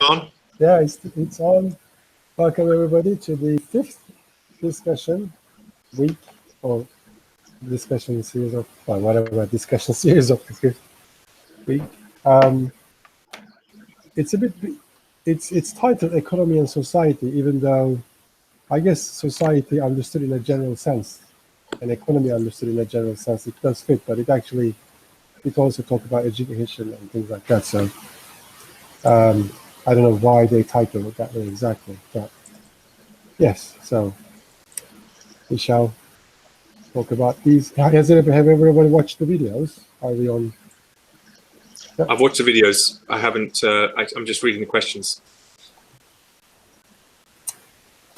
On? Yeah, it's on. Welcome everybody to the 5th discussion week or discussion series of whatever discussion series of the 5th week. It's a bit. It's titled Economy and Society, even though I guess society understood in a general sense and economy understood in a general sense it does fit, but it also talks about education and things like that. So I don't know why they titled it that way exactly, but yes. So we shall talk about these. Have everybody watched the videos? Are we on? Yep. I've watched the videos. I haven't. I'm just reading the questions.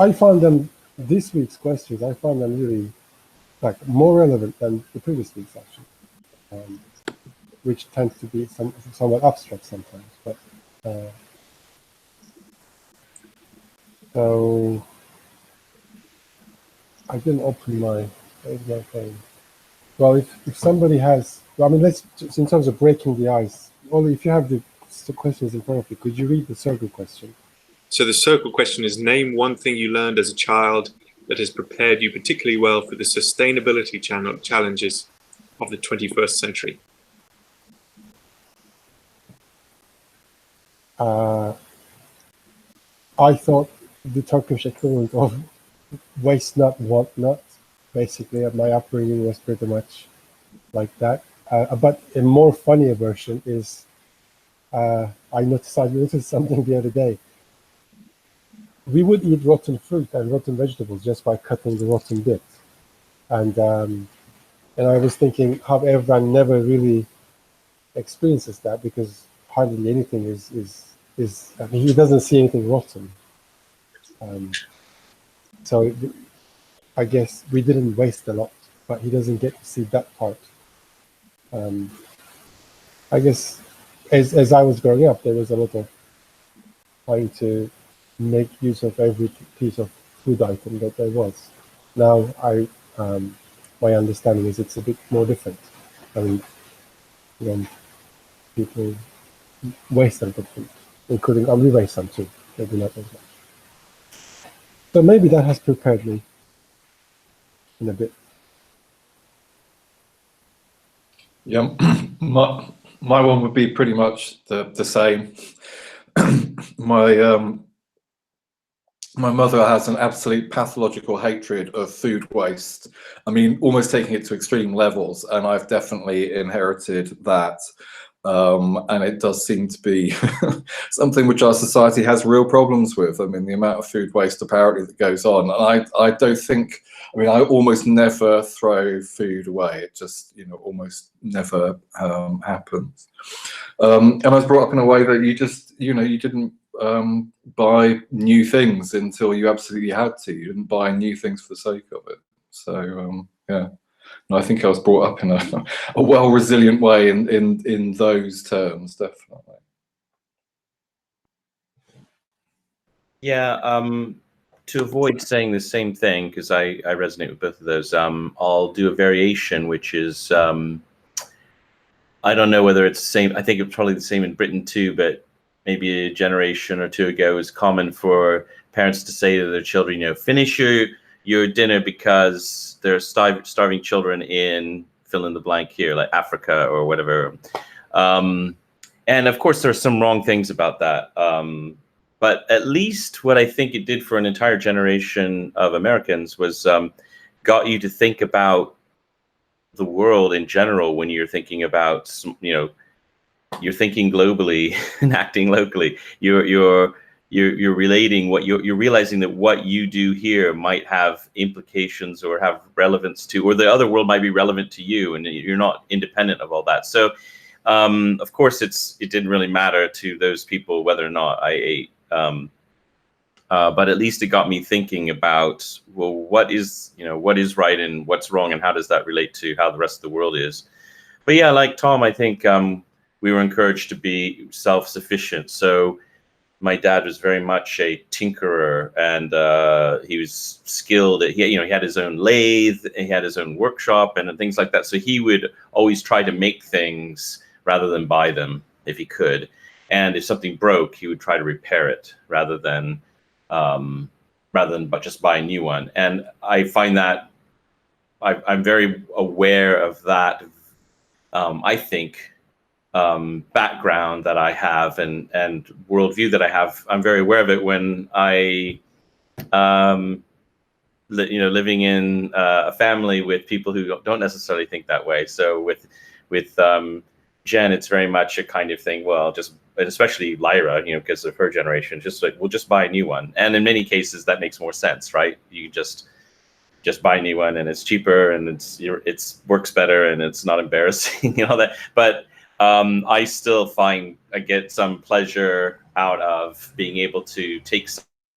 I found them, this week's questions, I found them really more relevant than the previous week's actually, which tends to be somewhat abstract sometimes. But so I didn't open my thing. Well, if somebody has, I mean, let's just, in terms of breaking the ice. Ollie, if you have the questions in front of you, could you read the circle question? So the circle question is: name one thing you learned as a child that has prepared you particularly well for the sustainability challenges of the 21st century. I thought the Turkish equivalent of waste not, want not. Basically, my upbringing was pretty much like that. But a more funnier version is, I noticed something the other day. We would eat rotten fruit and rotten vegetables just by cutting the rotten bit, and I was thinking how everyone never really experiences that, because hardly anything is I mean, he doesn't see anything rotten. So I guess we didn't waste a lot, but he doesn't get to see that part. I guess as I was growing up, there was a lot of trying to make use of every piece of food item that there was. Now my understanding is it's a bit more different. I mean, when people waste a lot of food, including we waste some too, maybe not as much. So maybe that has prepared me in a bit. Yeah, my one would be pretty much the same. My mother has an absolute pathological hatred of food waste. I mean, almost taking it to extreme levels, and I've definitely inherited that. And it does seem to be something which our society has real problems with. I mean, the amount of food waste apparently that goes on. And I don't think, I mean, I almost never throw food away. It just, almost never happens. And I was brought up in a way that you just, you didn't buy new things until you absolutely had to. You didn't buy new things for the sake of it. So, yeah. And I think I was brought up in a well resilient way in those terms, definitely. Yeah, to avoid saying the same thing, because I resonate with both of those, I'll do a variation, which is, I don't know whether it's the same. I think it's probably the same in Britain too, but maybe a generation or two ago, it was common for parents to say to their children, finish your dinner because there are starving children in fill in the blank here, like Africa or whatever. And of course, there are some wrong things about that. But at least what I think it did for an entire generation of Americans was got you to think about the world in general when you're thinking about, you're thinking globally and acting locally. You're relating what you're realizing that what you do here might have implications or have relevance to, or the other world might be relevant to you, and you're not independent of all that. So, of course, it didn't really matter to those people whether or not I ate. But at least it got me thinking about, well, what is right and what's wrong, and how does that relate to how the rest of the world is? But yeah, like Tom, I think we were encouraged to be self-sufficient. So my dad was very much a tinkerer, and he was skilled. He had his own lathe, he had his own workshop, and things like that. So he would always try to make things rather than buy them if he could. and if something broke, he would try to repair it rather than but just buy a new one. And I find that I'm very aware of that. I think background that I have and worldview that I have. I'm very aware of it when I, living in a family with people who don't necessarily think that way. So with Jen, it's very much a kind of thing. Well, and especially Lyra, because of her generation, just like, we'll just buy a new one. And in many cases, that makes more sense, right? You just buy a new one, and it's cheaper, and it's works better, and it's not embarrassing and all that. But I still find I get some pleasure out of being able to take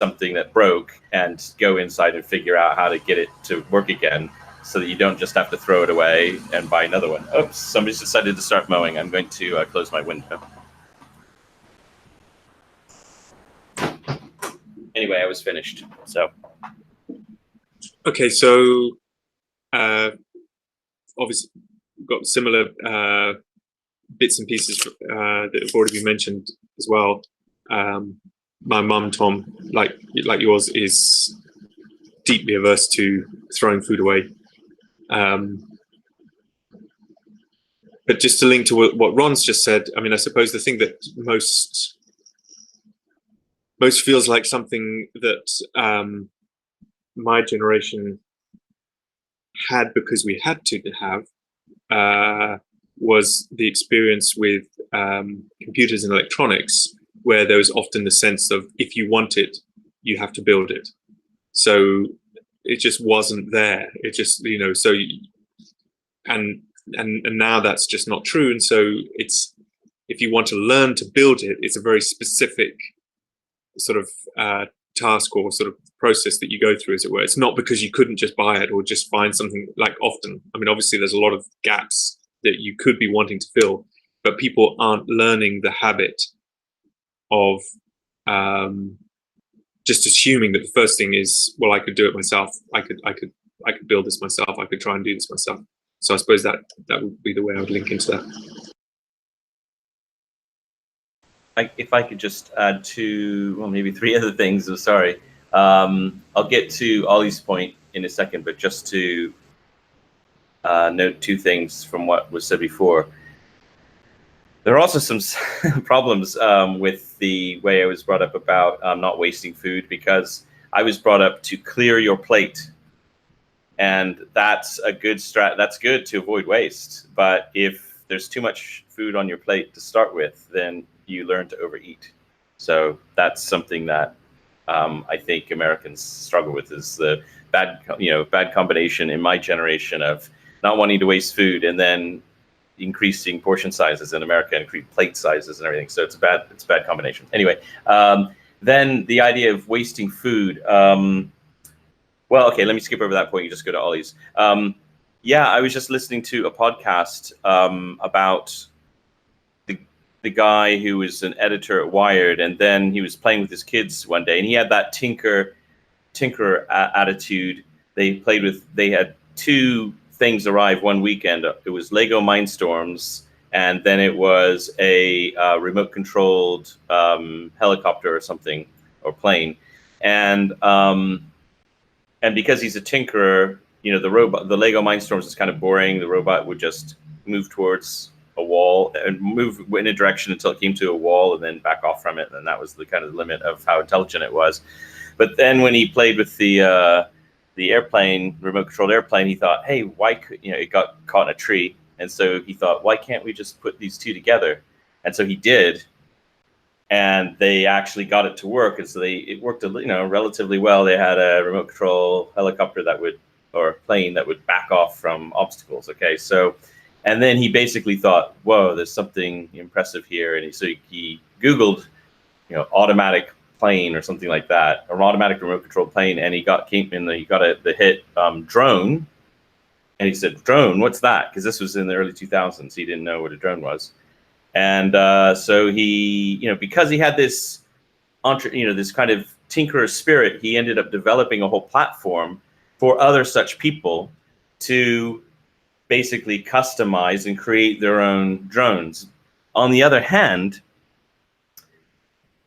something that broke and go inside and figure out how to get it to work again, so that you don't just have to throw it away and buy another one. Oops, somebody's decided to start mowing. I'm going to close my window. Anyway, I was finished. So. Okay, so obviously we've got similar bits and pieces that have already been mentioned as well. My mum, Tom, like yours, is deeply averse to throwing food away. But just to link to what Ron's just said, I mean, I suppose the thing that most feels like something that my generation had because we had to have was the experience with computers and electronics, where there was often the sense of, if you want it, you have to build it. So it just wasn't there. It just, so, and now that's just not true. And so it's, if you want to learn to build it, it's a very specific sort of task or sort of process that you go through, as it were. It's not because you couldn't just buy it or just find something. Like, often, I mean, obviously there's a lot of gaps that you could be wanting to fill, but people aren't learning the habit of just assuming that the first thing is, well, I could do it myself. I could build this myself. I could try and do this myself. So I suppose that would be the way I would link into that. If I could just add two, well, maybe three other things. I'm sorry. I'll get to Ollie's point in a second, but just to note two things from what was said before. There are also some problems with the way I was brought up about not wasting food, because I was brought up to clear your plate. And that's a good that's good to avoid waste. But if there's too much food on your plate to start with, then you learn to overeat. So that's something that I think Americans struggle with, is the bad combination in my generation of not wanting to waste food and then increasing portion sizes in America, increasing plate sizes and everything. So it's a bad combination. Anyway, then the idea of wasting food. Well, okay, let me skip over that point. You just go to Ollie's. Yeah, I was just listening to a podcast about the guy who was an editor at Wired, and then he was playing with his kids one day, and he had that tinker attitude. They had two things arrive one weekend. It was Lego Mindstorms, and then it was a remote controlled helicopter or something, or plane, and because he's a tinkerer, the Lego Mindstorms is kind of boring. The robot would just move towards a wall and move in a direction until it came to a wall and then back off from it. And that was the kind of limit of how intelligent it was. But then when he played with the airplane, remote controlled airplane, he thought, hey, why could, it got caught in a tree. And so he thought, why can't we just put these two together? And so he did. And they actually got it to work. And so it worked, relatively well. They had a remote control helicopter or plane that would back off from obstacles. Okay. So, and then he basically thought, whoa, there's something impressive here. And so he Googled, automatic plane or something like that, or automatic remote controlled plane. And he got the hit drone. And he said, drone, what's that? Because this was in the early 2000s. He didn't know what a drone was. And so he, because he had this, this kind of tinkerer spirit, he ended up developing a whole platform for other such people to basically customize and create their own drones. On the other hand,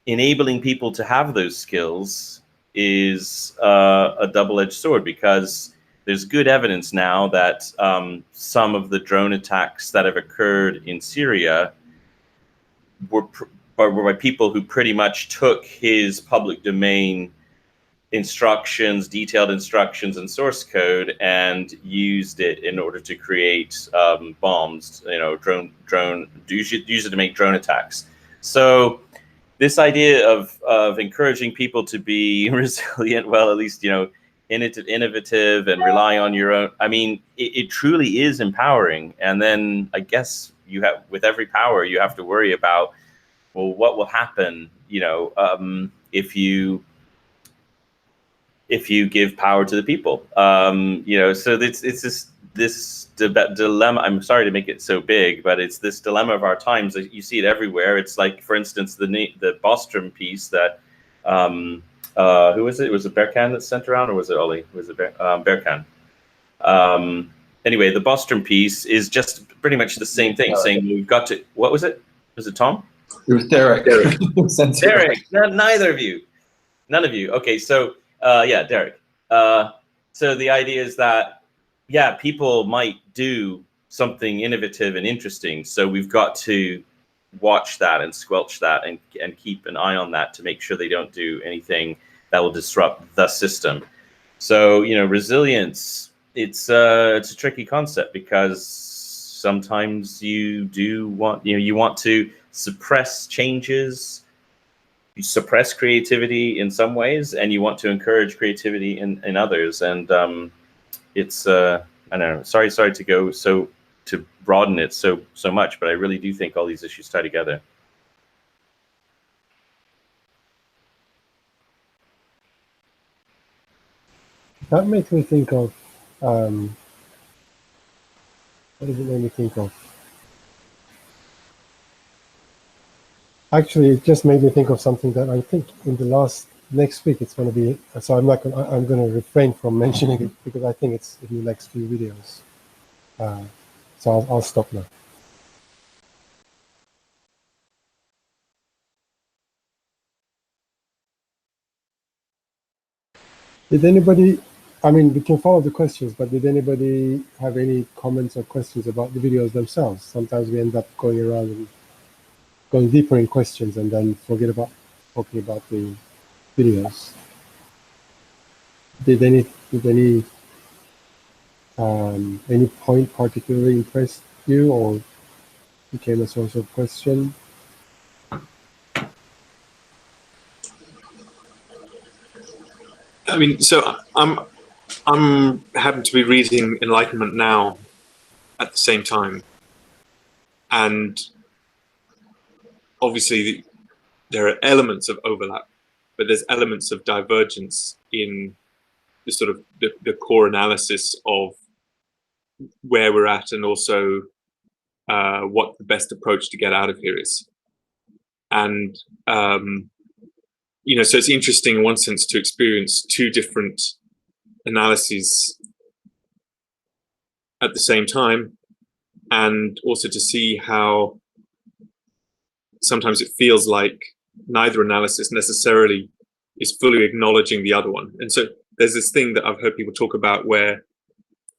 enabling people to have those skills is a double-edged sword, because there's good evidence now that some of the drone attacks that have occurred in Syria were by people who pretty much took his public domain instructions, detailed instructions and source code, and used it in order to create bombs, use it to make drone attacks. So this idea of encouraging people to be resilient, well, at least, innovative and rely on your own, I mean, it truly is empowering. And then I guess with every power, you have to worry about, well, what will happen, if you give power to the people, so it's this dilemma. I'm sorry to make it so big, but it's this dilemma of our times. You see it everywhere. It's like, for instance, the Bostrom piece that, who was it? Was it Berkan that sent around, or was it Ollie? Was it Berkan? Anyway, the Bostrom piece is just pretty much the same thing, saying we've got to, what was it? Was it Tom? It was Derek. Derek. Neither of you. None of you. Okay, so Derek. So the idea is that, people might do something innovative and interesting. So we've got to watch that and squelch that and keep an eye on that to make sure they don't do anything that will disrupt the system. So, resilience, it's a tricky concept, because sometimes you do want, you want to suppress changes, you suppress creativity in some ways, and you want to encourage creativity in others. And it's I don't know, sorry to broaden it so much, but I really do think all these issues tie together. That makes me think of what does it make me think of? Actually, it just made me think of something that I think next week it's going to be. So I'm going to refrain from mentioning it, because I think it's in the next few videos. So I'll stop now. Did anybody? I mean, we can follow the questions, but did anybody have any comments or questions about the videos themselves? Sometimes we end up going around and going deeper in questions and then forget about talking about the videos. Did any point particularly impressed you or became a source of question? I mean, so I'm happen to be reading Enlightenment Now at the same time, and obviously there are elements of overlap, but there's elements of divergence in the sort of the core analysis of where we're at, and also what the best approach to get out of here is. And so it's interesting in one sense to experience two different analyses at the same time, and also to see how sometimes it feels like neither analysis necessarily is fully acknowledging the other one. And so there's this thing that I've heard people talk about where,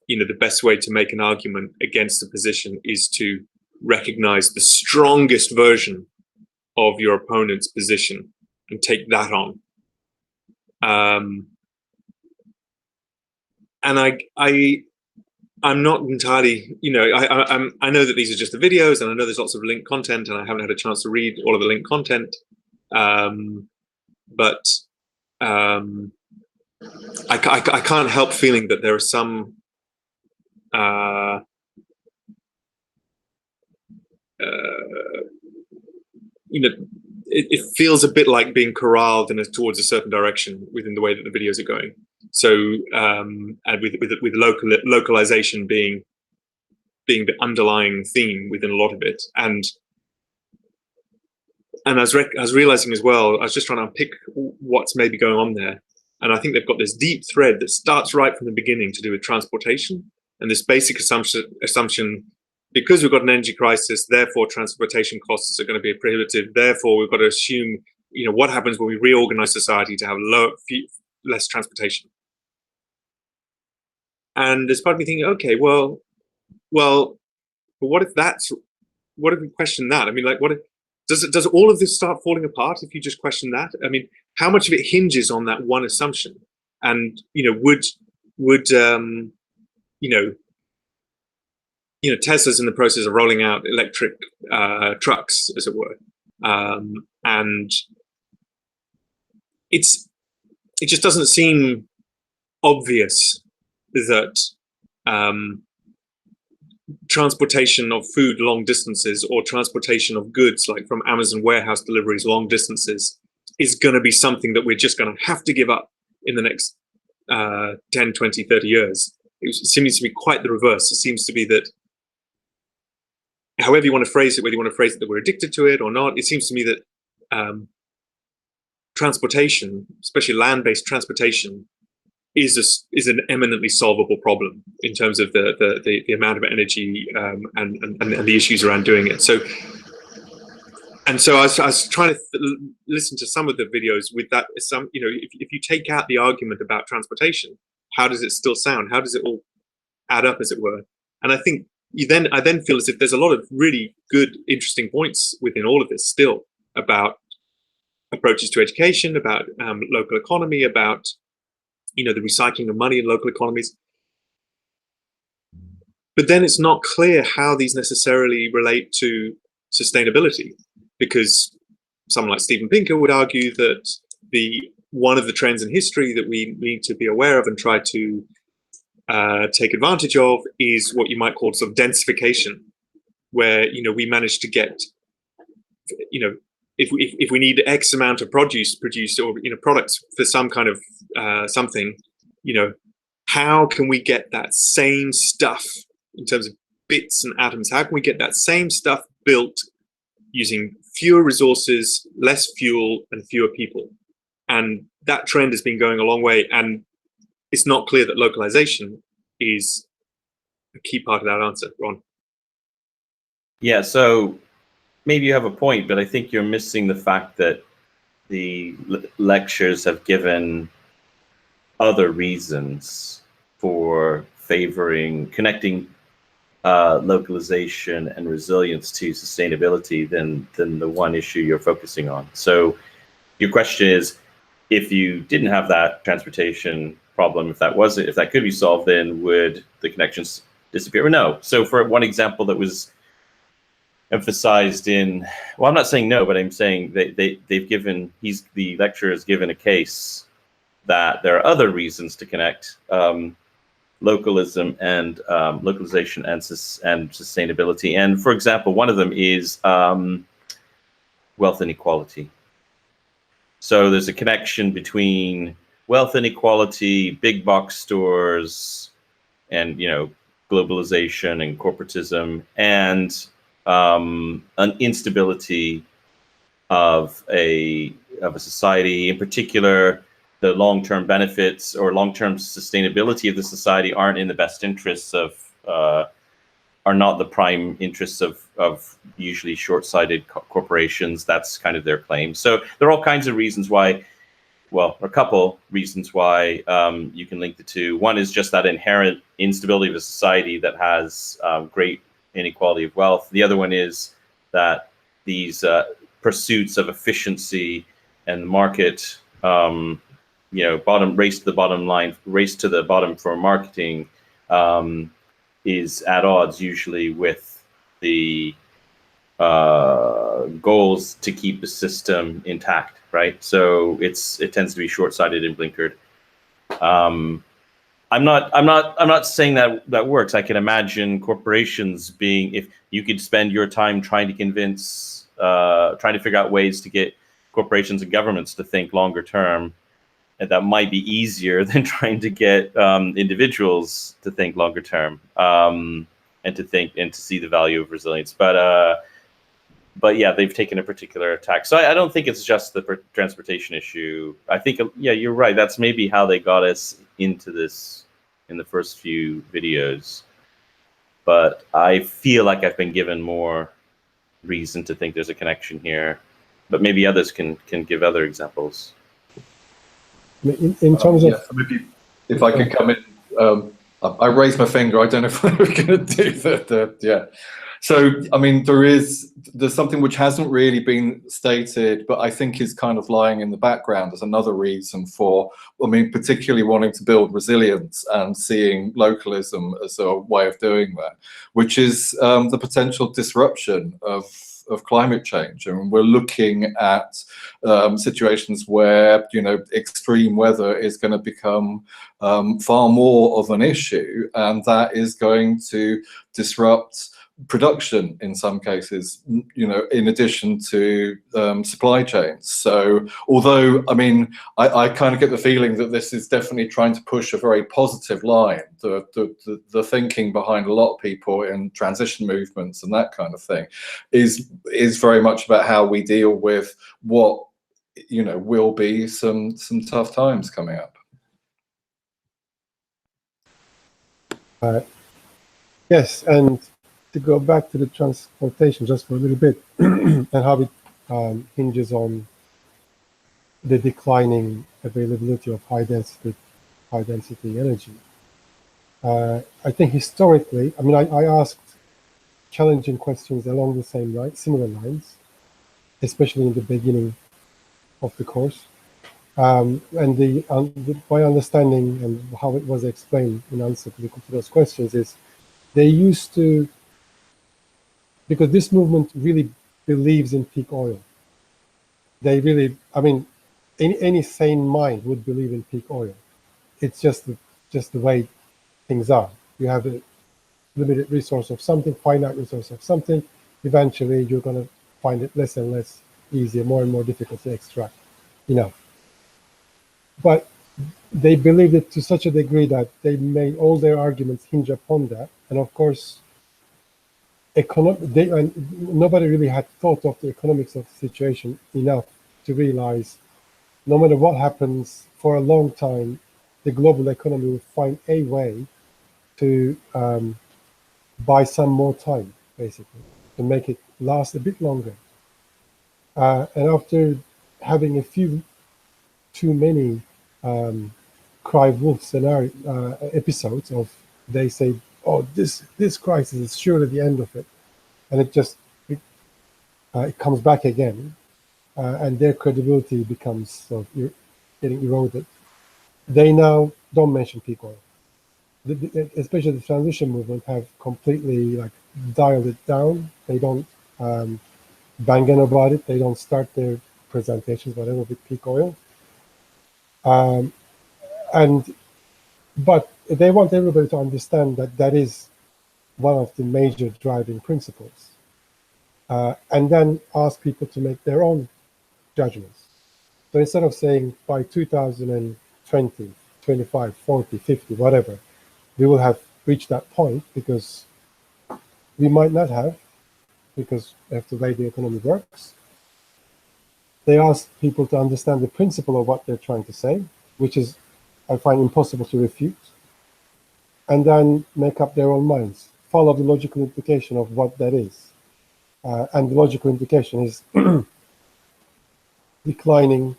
the best way to make an argument against a position is to recognize the strongest version of your opponent's position and take that on. And I'm not entirely, I know that these are just the videos, and I know there's lots of linked content, and I haven't had a chance to read all of the linked content. But I can't help feeling that there are some it feels a bit like being corralled towards a certain direction within the way that the videos are going. So, and with localization being the underlying theme within a lot of it, and I was realizing as well, I was just trying to unpick what's maybe going on there, and I think they've got this deep thread that starts right from the beginning to do with transportation, and this basic assumption. Because we've got an energy crisis, therefore transportation costs are going to be prohibitive. Therefore, we've got to assume what happens when we reorganize society to have less transportation? And there's part of me thinking, okay, well, but what if we question that? I mean, like, does all of this start falling apart if you just question that? I mean, how much of it hinges on that one assumption? And would Tesla's in the process of rolling out electric trucks, as it were, and it just doesn't seem obvious that transportation of food long distances, or transportation of goods like from Amazon warehouse deliveries long distances, is going to be something that we're just going to have to give up in the next 10, 20, 30 years. It seems to be quite the reverse. It seems to be that, however you want to phrase it, whether you want to phrase it that we're addicted to it or not, it seems to me that transportation, especially land-based transportation, is an eminently solvable problem in terms of the amount of energy and the issues around doing it. So I was trying to listen to some of the videos with that. If you take out the argument about transportation, how does it still sound? How does it all add up, as it were? And I think I then feel as if there's a lot of really good, interesting points within all of this still about approaches to education, about local economy, about the recycling of money in local economies. But then it's not clear how these necessarily relate to sustainability, because someone like Steven Pinker would argue that one of the trends in history that we need to be aware of and try to take advantage of is what you might call sort of densification, where we manage to get, if we need X amount of produce produced, or products for some kind of something, how can we get that same stuff in terms of bits and atoms? How can we get that same stuff built using fewer resources, less fuel, and fewer people? And that trend has been going a long way, and it's not clear that localization is a key part of that answer. Ron? Yeah, so maybe you have a point, but I think you're missing the fact that the lectures have given other reasons for connecting localization and resilience to sustainability than the one issue you're focusing on. So your question is, if you didn't have that transportation problem, if that could be solved, then would the connections disappear? Or no. So for one example that was emphasized well, I'm not saying no, but I'm saying the lecturer has given a case that there are other reasons to connect localization and sustainability. And for example, one of them is wealth inequality. So there's a connection between wealth inequality, big box stores, and globalization and corporatism, and an instability of a society. In particular, the long-term benefits or long-term sustainability of the society aren't in the best interests of, are not the prime interests of usually short-sighted corporations. That's kind of their claim. So there are all kinds of reasons why, well, a couple reasons why you can link the two. One is just that inherent instability of a society that has great inequality of wealth. The other one is that these pursuits of efficiency and the market, race to the bottom line, race to the bottom for marketing, is at odds usually with the goals to keep the system intact, right? So it tends to be short-sighted and blinkered. I'm not saying that works. I can imagine corporations being, if you could spend your time trying to figure out ways to get corporations and governments to think longer term, and that might be easier than trying to get individuals to think longer term, and to see the value of resilience. But yeah, they've taken a particular attack. So I don't think it's just the transportation issue. I think, yeah, you're right. That's maybe how they got us into this in the first few videos. But I feel like I've been given more reason to think there's a connection here. but maybe others can give other examples. In terms of, so maybe if I could come in, I raised my finger. I don't know if we're going to do the yeah. So I mean, there's something which hasn't really been stated, but I think is kind of lying in the background as another reason for, I mean, particularly wanting to build resilience and seeing localism as a way of doing that, which is the potential disruption of climate change. And we're looking at situations where, you know, extreme weather is going to become far more of an issue, and that is going to disrupt production in some cases, you know, in addition to supply chains. So although, I mean, I kind of get the feeling that this is definitely trying to push a very positive line. The thinking behind a lot of people in transition movements and that kind of thing is very much about how we deal with what, you know, will be some tough times coming up. Yes, and to go back to the transportation just for a little bit, and how it hinges on the declining availability of high density energy. I think historically, I mean, I asked challenging questions along the same line, similar lines, especially in the beginning of the course. And my understanding and how it was explained in answer to those questions is they used to, because this movement really believes in peak oil. They really, I mean, any sane mind would believe in peak oil. It's just the way things are. You have a limited resource of something, finite resource of something. Eventually, you're going to find it less and less easy, more and more difficult to extract enough. But they believed it to such a degree that they made all their arguments hinge upon that. And of course, nobody really had thought of the economics of the situation enough to realize no matter what happens for a long time, the global economy will find a way to buy some more time, basically, to make it last a bit longer. And after having a few too many cry wolf scenario episodes of, they say, oh, this crisis is surely the end of it, and it comes back again, and their credibility becomes sort of getting eroded. They now don't mention peak oil. Especially the transition movement have completely like dialed it down. They don't bang on about it. They don't start their presentations, whatever, with peak oil. But they want everybody to understand that that is one of the major driving principles, and then ask people to make their own judgments. So instead of saying by 2020, 25, 40, 50, whatever, we will have reached that point, because we might not have, because of the way the economy works. They ask people to understand the principle of what they're trying to say, which is, I find, impossible to refute, and then make up their own minds, follow the logical implication of what that is. And the logical implication is declining,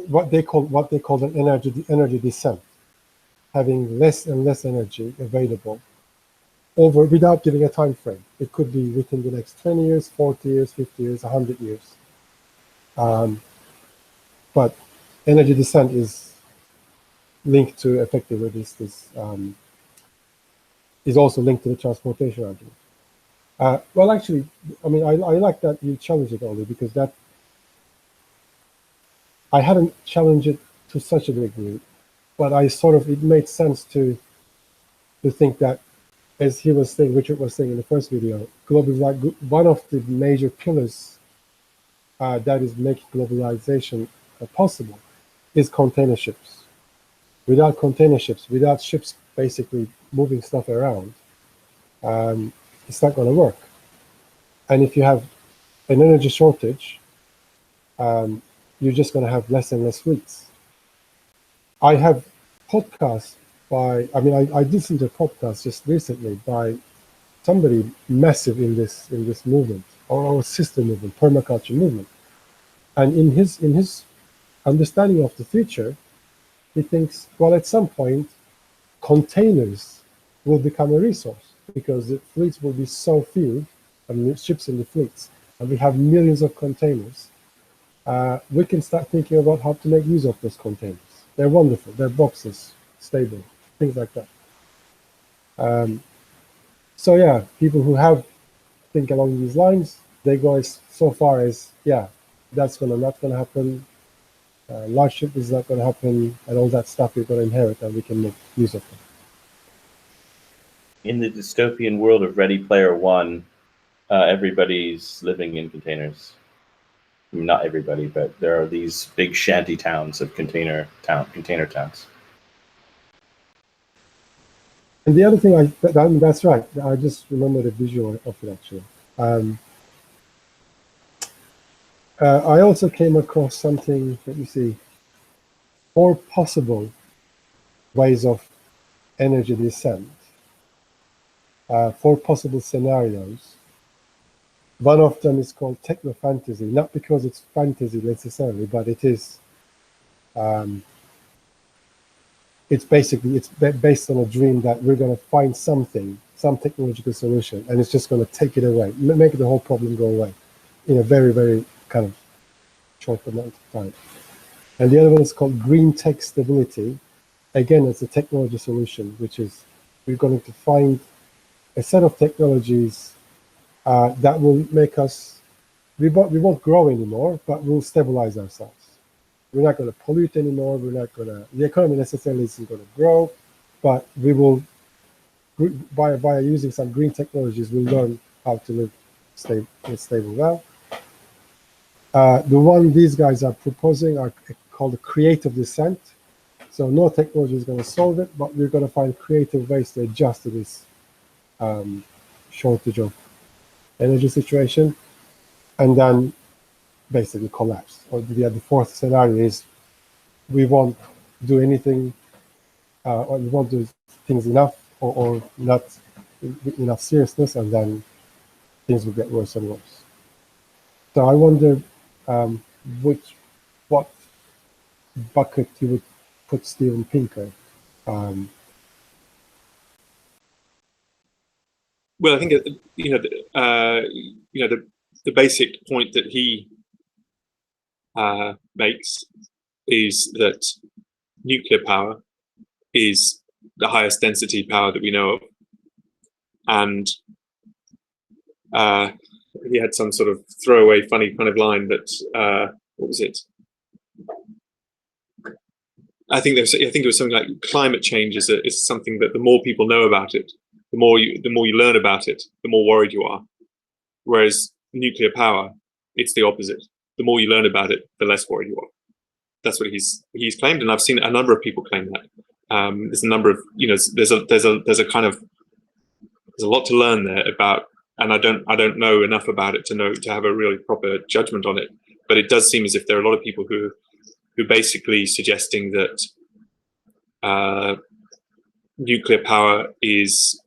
what they call an energy descent, having less and less energy available without giving a time frame. It could be within the next 20 years, 40 years, 50 years, 100 years. But energy descent is linked to effectively is also linked to the transportation argument. Well, actually, I mean, I like that you challenge it, Oli, because that I hadn't challenged it to such a degree, but it made sense to think that, as he was saying, Richard was saying in the first video, one of the major pillars that is making globalization possible is container ships. Without container ships, without ships basically moving stuff around, it's not going to work. And if you have an energy shortage, you're just going to have less and less fleets. I have podcasts I listened to a podcast just recently by somebody massive in this movement or system movement, permaculture movement. And in his understanding of the future, he thinks, well, at some point, containers will become a resource because the fleets will be so few, I mean, ships in the fleets, and we have millions of containers. We can start thinking about how to make use of those containers. They're wonderful. They're boxes, stable, things like that. So yeah, people who think along these lines, they go so far as, yeah, that's not gonna happen. Large ship is not gonna happen, and all that stuff we're gonna inherit, and we can make use of them. In the dystopian world of Ready Player One, everybody's living in containers. I mean, not everybody, but there are these big shanty towns of container towns. And the other thing, that's right. I just remember the visual of it actually. I also came across something. Let me see. 4 possible ways of energy descent. 4 possible scenarios. One of them is called techno fantasy, not because it's fantasy necessarily, but it is. It's based on a dream that we're going to find some technological solution, and it's just going to take it away, make the whole problem go away in a very, very kind of short amount of time. And the other one is called green tech stability. Again, it's a technology solution, which is we're going to find a set of technologies that will make us, we won't grow anymore, but we'll stabilize ourselves. We're not going to pollute anymore. The economy necessarily isn't going to grow, but we will, by using some green technologies, we'll learn how to live stable well. The one these guys are proposing are called the creative descent. So no technology is going to solve it, but we're going to find creative ways to adjust to this shortage of energy situation, and then basically collapse. Or the 4th scenario is we won't do anything, or we won't do things enough, or not enough seriousness, and then things will get worse and worse. So I wonder what bucket you would put Steven Pinker. Well, I think the basic point that he makes is that nuclear power is the highest density power that we know of, and he had some sort of throwaway funny kind of line that what was it? I think it was something like climate change is something that the more people know about it, the more you learn about it, the more worried you are. Whereas nuclear power, it's the opposite. The more you learn about it, the less worried you are. That's what he's claimed, and I've seen a number of people claim that. There's a number of there's a lot to learn there about, and I don't know enough about it to have a really proper judgment on it. But it does seem as if there are a lot of people who basically suggesting that nuclear power is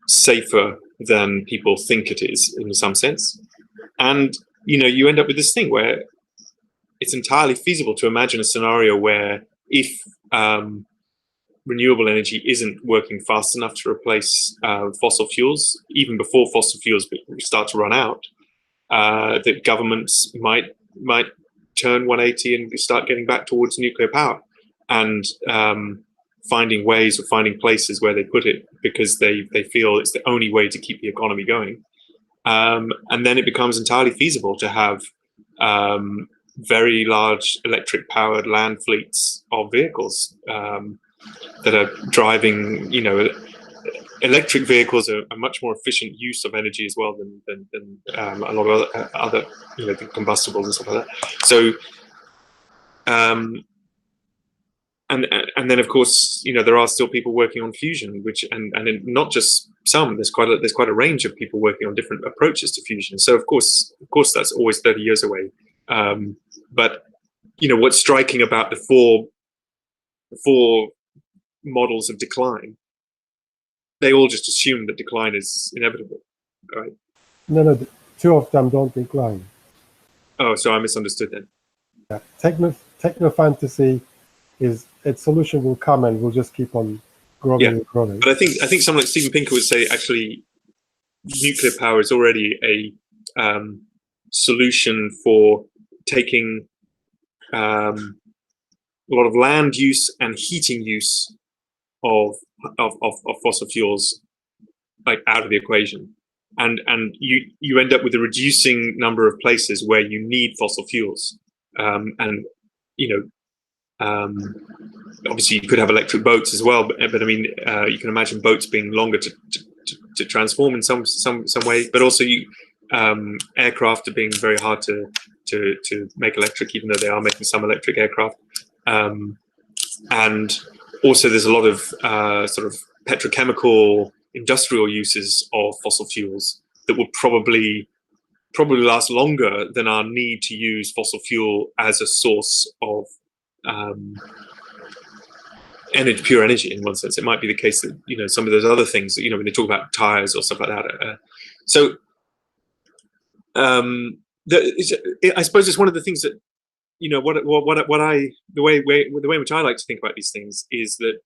safer than people think it is in some sense. And you end up with this thing where it's entirely feasible to imagine a scenario where if renewable energy isn't working fast enough to replace fossil fuels, even before fossil fuels start to run out, that governments might turn 180 and start getting back towards nuclear power, and finding ways or finding places where they put it because they feel it's the only way to keep the economy going. And then it becomes entirely feasible to have very large electric powered land fleets of vehicles that are driving. Electric vehicles are a much more efficient use of energy as well than a lot of other the combustibles and stuff like that. So and then of course there are still people working on fusion, which and not just some. There's quite a range of people working on different approaches to fusion. So of course that's always 30 years away. But what's striking about the four models of decline, they all just assume that decline is inevitable. right? No, the two of them don't incline. Oh, so I misunderstood then. Yeah. Techno fantasy is its solution will come and will just keep on growing and growing. But I think someone like Steven Pinker would say actually nuclear power is already a solution for taking a lot of land use and heating use of fossil fuels like out of the equation, and you end up with a reducing number of places where you need fossil fuels, and you know. Obviously, you could have electric boats as well, but I mean, you can imagine boats being longer to transform in some way. But also, aircraft are being very hard to make electric, even though they are making some electric aircraft. And also, there's a lot of sort of petrochemical industrial uses of fossil fuels that will probably last longer than our need to use fossil fuel as a source of pure energy. In one sense, it might be the case that some of those other things that when they talk about tires or stuff like that. I suppose it's one of the things that the way in which I like to think about these things is that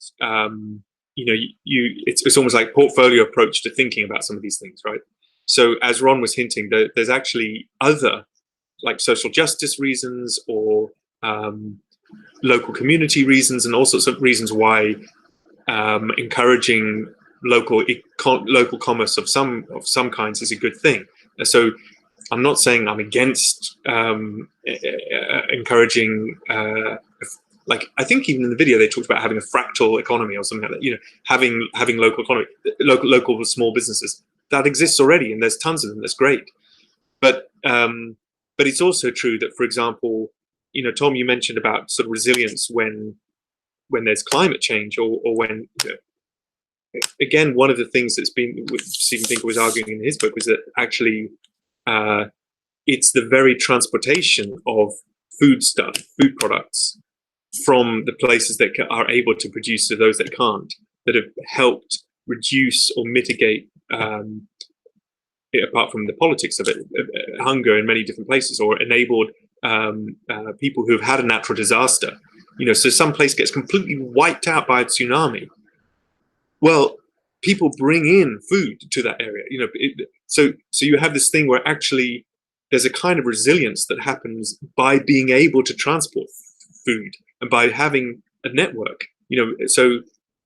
it's almost like portfolio approach to thinking about some of these things, right? So as Ron was hinting, there's actually other like social justice reasons or local community reasons and all sorts of reasons why encouraging local commerce of some kinds is a good thing. So I'm not saying I'm against encouraging like I think even in the video they talked about having a fractal economy or something like that, having local economy, local small businesses. That exists already and there's tons of them. That's great. But it's also true that, for example, Tom, you mentioned about sort of resilience when there's climate change or when, again, one of the things that's been, what Steven Pinker was arguing in his book was that actually it's the very transportation of food products from the places that are able to produce to those that can't, that have helped reduce or mitigate, apart from the politics of it, hunger in many different places, or enabled people who've had a natural disaster. So some place gets completely wiped out by a tsunami. Well, people bring in food to that area. So you have this thing where actually there's a kind of resilience that happens by being able to transport food and by having a network. So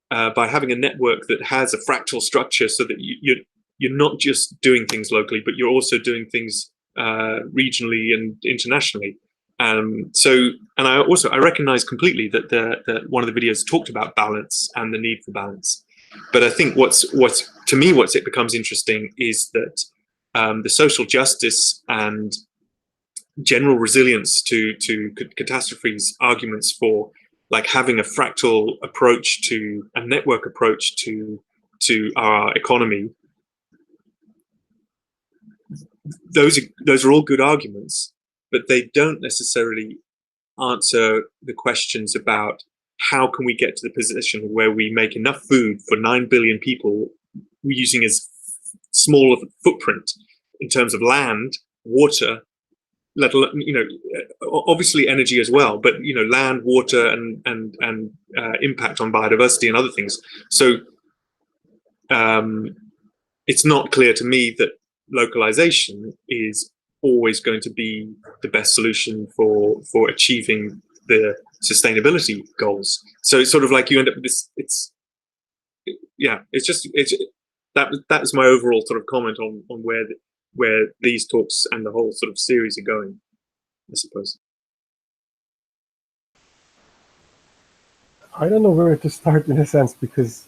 by having a network that has a fractal structure, so that you're not just doing things locally, but you're also doing things regionally and internationally. And I recognize completely that one of the videos talked about balance and the need for balance. But I think what's to me it becomes interesting is that the social justice and general resilience to catastrophes arguments for like having a fractal approach to a network approach to our economy. Those are all good arguments, but they don't necessarily answer the questions about how can we get to the position where we make enough food for 9 billion people using as small of a footprint in terms of land, water, let alone, obviously energy as well, but land, water, and impact on biodiversity and other things. So it's not clear to me that localization is always going to be the best solution for achieving the sustainability goals. So it's sort of like you end up with this. That's my overall sort of comment on where these talks and the whole sort of series are going, I suppose. I don't know where to start in a sense, because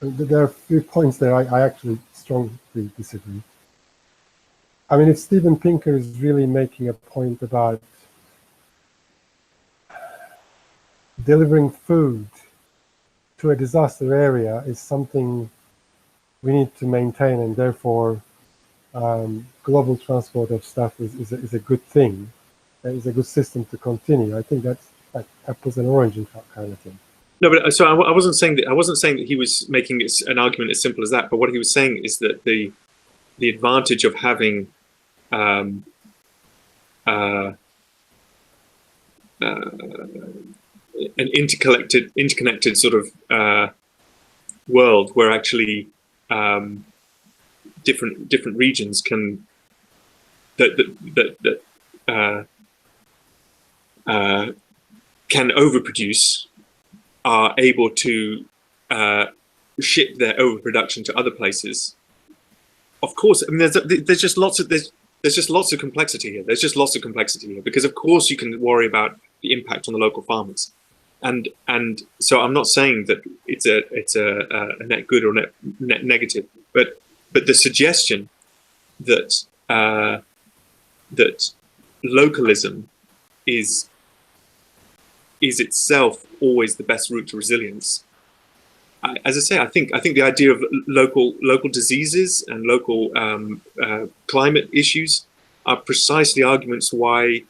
there are a few points there I actually strongly disagree. I mean, if Steven Pinker is really making a point about delivering food to a disaster area is something we need to maintain, and therefore global transport of stuff is a good thing. It's a good system to continue. I think that's like apples and oranges kind of thing. No, but so I wasn't saying that. I wasn't saying that he was making an argument as simple as that. But what he was saying is that the advantage of having um, uh, an interconnected sort of world where actually different regions can can overproduce, are able to ship their overproduction to other places. Of course, I mean, there's just lots of complexity here. There's just lots of complexity here because, of course, you can worry about the impact on the local farmers, and so I'm not saying that it's a net good or net negative, but the suggestion that that localism is itself always the best route to resilience. As I say, I think the idea of local diseases and local climate issues are precisely arguments why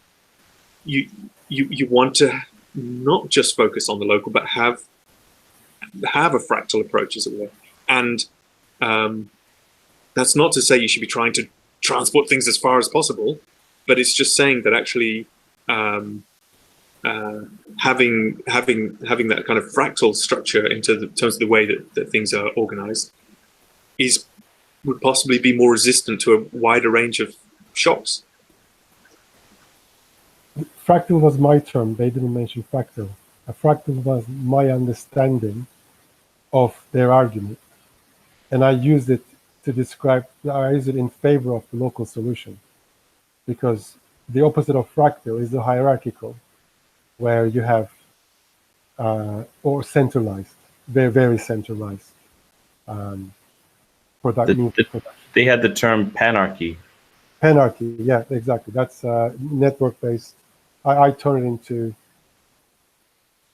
you want to not just focus on the local, but have a fractal approach, as it were. And that's not to say you should be trying to transport things as far as possible, but it's just saying that actually having that kind of fractal structure in terms of the way that things are organized would possibly be more resistant to a wider range of shocks. Fractal was my term. They didn't mention fractal. A fractal was my understanding of their argument, and I used it to describe. I use it in favor of the local solution, because the opposite of fractal is the hierarchical, where you have or centralized, very centralized production. They had the term panarchy. Panarchy, yeah, exactly. That's network-based. I turn it into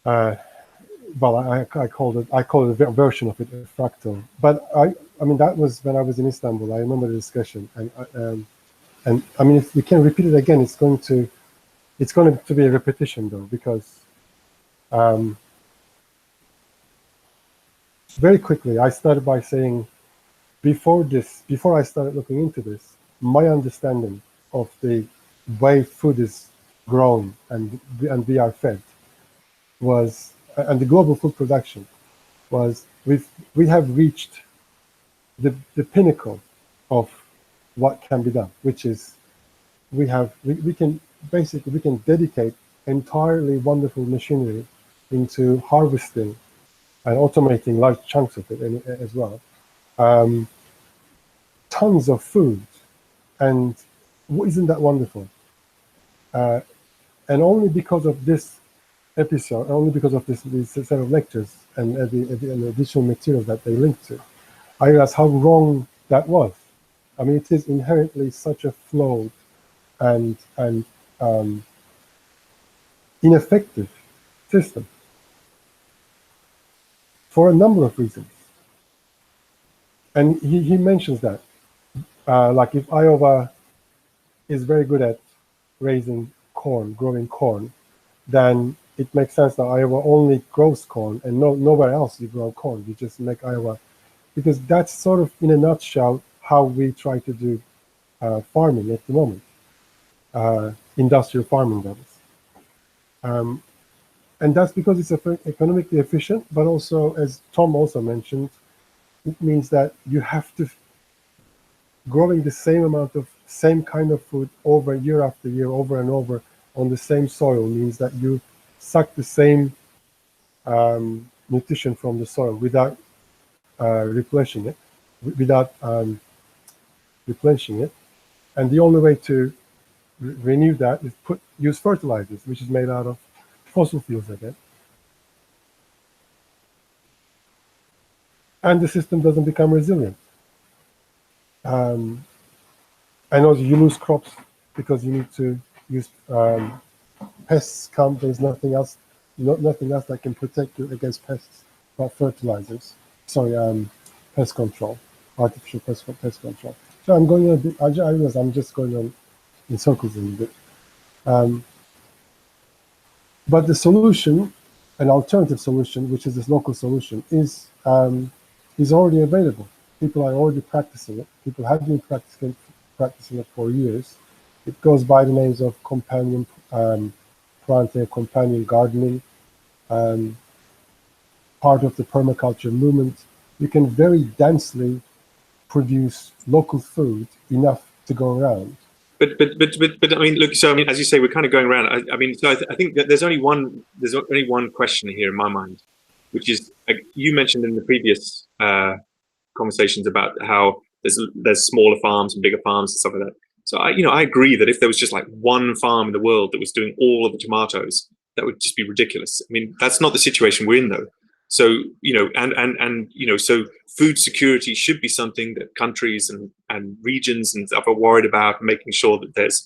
well, I called it a version of it, a fractal. But I mean, that was when I was in Istanbul. I remember the discussion, and I mean, if we can repeat it again, it's going to be a repetition, though, because very quickly I started by saying, before I started looking into this, my understanding of the way food is grown and we are fed was, and the global food production was, we have reached the pinnacle of what can be done, which is we can dedicate entirely wonderful machinery into harvesting and automating large chunks of it as well. Tons of food, and isn't that wonderful? And only because of this episode, only because of this set of lectures and the additional material that they linked to, I realized how wrong that was. I mean, it is inherently such a flawed and ineffective system for a number of reasons. And he mentions that, like if Iowa is very good at growing corn, then it makes sense that Iowa only grows corn and nowhere else you grow corn. You just make Iowa, because that's sort of in a nutshell how we try to do farming at the moment, industrial farming, that is. And that's because it's economically efficient, but also, as Tom also mentioned, it means that you have to growing the same amount of same kind of food over year after year, over and over on the same soil, means that you suck the same nutrition from the soil without replenishing it, and the only way to renew that is use fertilizers, which is made out of fossil fuels again. And the system doesn't become resilient. And also you lose crops because you need to use pests come. There's nothing else that can protect you against pests but fertilizers. Sorry, pest control, artificial pest control. So I'm going a bit, I realize I'm just going on in circles a little bit. But the solution an alternative solution, which is this local solution, is already available. People are already practicing it. People have been practicing it for years. It goes by the names of companion planting, companion gardening, part of the permaculture movement. You can very densely produce local food enough to go around. But I mean, look. So I mean, as you say, we're kind of going around. I mean, so I think that there's only one question here in my mind, which is you mentioned in the previous conversations about how there's smaller farms and bigger farms and stuff like that. So I agree that if there was just like one farm in the world that was doing all of the tomatoes, that would just be ridiculous. I mean, that's not the situation we're in though. So so food security should be something that countries and regions and stuff are worried about, making sure that there's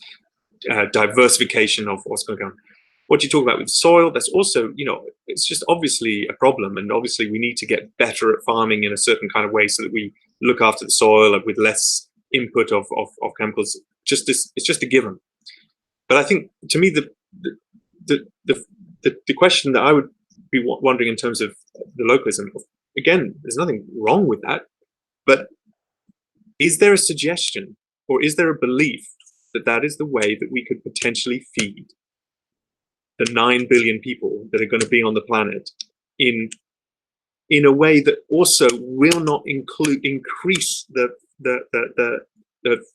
diversification of what's going on. What you talk about with soil, that's also, it's just obviously a problem, and obviously we need to get better at farming in a certain kind of way so that we look after the soil with less input of chemicals. It's just a given. But I think, to me, the question that I would be wondering in terms of the localism, again, there's nothing wrong with that, but is there a suggestion or is there a belief that that is the way that we could potentially feed the 9 billion people that are going to be on the planet in a way that also will not increase the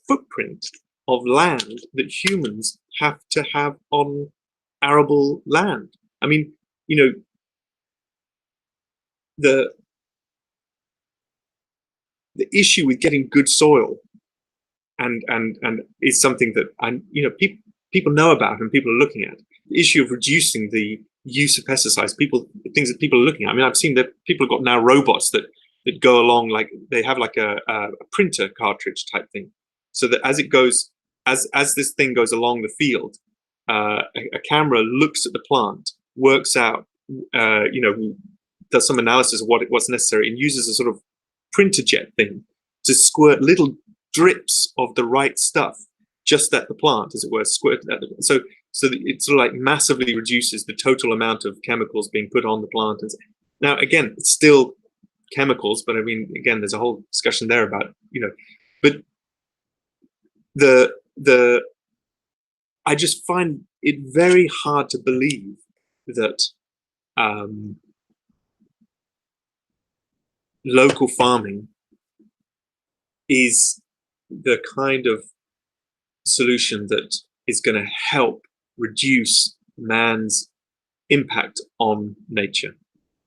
footprint of land that humans have to have on arable land? I mean, the issue with getting good soil and is something that people know about and people are looking at. The issue of reducing the use of pesticides, things that people are looking at. I mean, I've seen that people have got now robots that go along, like they have like a printer cartridge type thing, so that as this thing goes along the field, a camera looks at the plant, works out, does some analysis of what's necessary, and uses a sort of printer jet thing to squirt little drips of the right stuff just at the plant, as it were, squirt at the, so it sort of like massively reduces the total amount of chemicals being put on the plant. And now, again, it's still chemicals, but I mean, again, there's a whole discussion there about, but I just find it very hard to believe that local farming is the kind of solution that is going to help reduce man's impact on nature.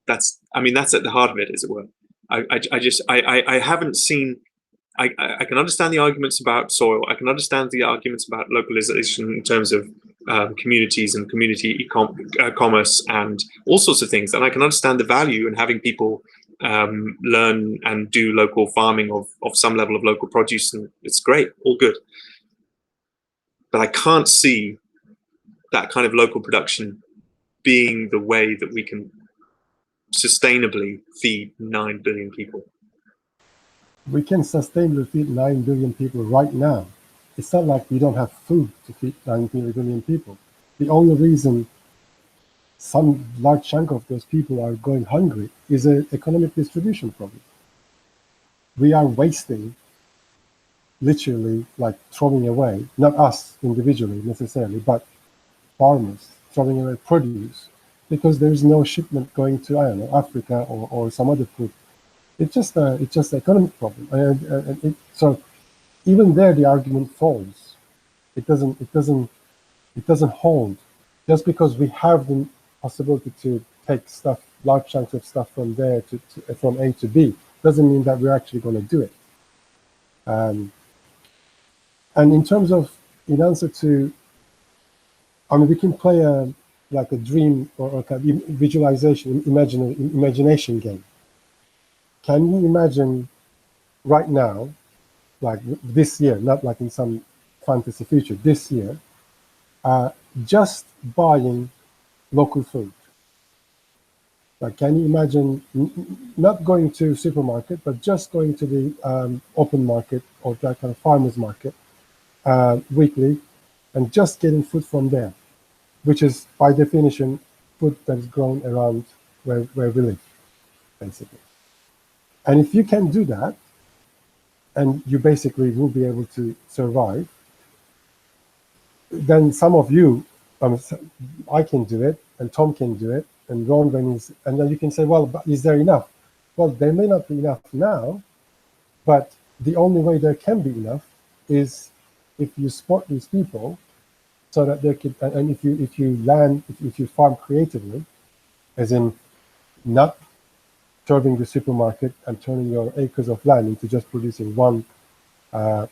That's at the heart of it, as it were. I haven't seen. I can understand the arguments about soil. I can understand the arguments about localization in terms of communities and community commerce and all sorts of things. And I can understand the value in having people learn and do local farming of some level of local produce, and it's great, all good. But I can't see that kind of local production being the way that we can sustainably feed 9 billion people. We can sustainably feed 9 billion people right now. It's not like we don't have food to feed 9 billion people. The only reason some large chunk of those people are going hungry is an economic distribution problem. We are wasting, literally, like throwing away, not us individually necessarily, but farmers throwing away produce because there is no shipment going to, I don't know, Africa or some other food. It's just an economic problem, so even there the argument falls. It doesn't hold. Just because we have the possibility to take large chunks of stuff from there from A to B, doesn't mean that we're actually going to do it. And in terms of, in answer to, we can play a dream or kind of visualization, imagination game. Can you imagine right now, like this year, not like in some fantasy future, this year, just buying local food? Like, can you imagine not going to supermarket, but just going to the open market or that kind of farmers market weekly and just getting food from there, which is by definition food that is grown around where we live, basically. And if you can do that, and you basically will be able to survive, then some of you, I can do it, and Tom can do it, and Ron, and then you can say, well, but is there enough? Well, there may not be enough now, but the only way there can be enough is if you support these people, so that they could, and if you farm creatively, as in not serving the supermarket and turning your acres of land into just producing one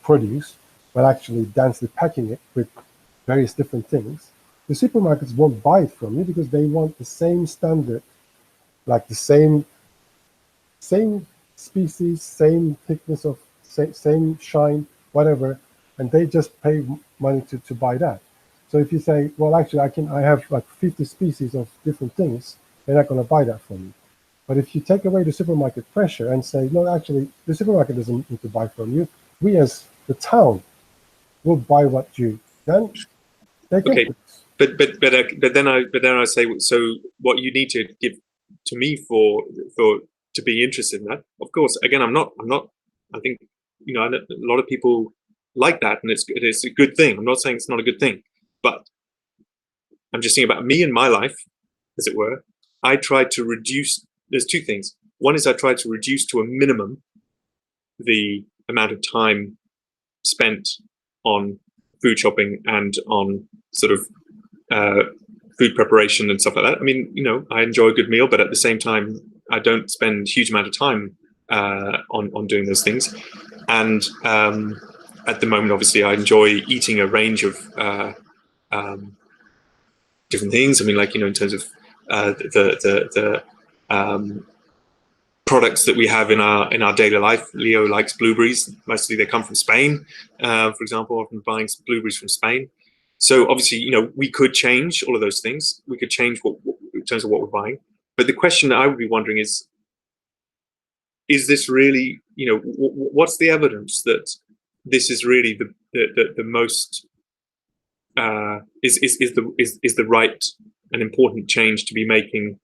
produce, but actually densely packing it with various different things, the supermarkets won't buy it from you because they want the same standard, like the same species, same thickness of, same shine, whatever, and they just pay money to buy that. So if you say, well, actually, I have like 50 species of different things, they're not going to buy that from you. But if you take away the supermarket pressure and say, no, actually, the supermarket doesn't need to buy from you, we as the town will buy what you, then they can. Okay, but then I say, so what you need to give to me for to be interested in that, of course, again, I'm not, I think, you know, a lot of people like that, and it's a good thing. I'm not saying it's not a good thing, but I'm just thinking about me and my life, as it were. I tried to reduce, there's two things. One is I tried to reduce to a minimum the amount of time spent on food shopping and on sort of food preparation and stuff like that. I mean, you know, I enjoy a good meal, but at the same time, I don't spend a huge amount of time on doing those things. And at the moment, obviously, I enjoy eating a range of different things. I mean, like, you know, in terms of the products that we have in our daily life. Leo likes blueberries. Mostly they come from Spain, for example. Often buying some blueberries from Spain. So obviously, you know, we could change all of those things. We could change what in terms of what we're buying. But the question that I would be wondering is this really, you know, what's the evidence that this is really the most is the right and important change to be making?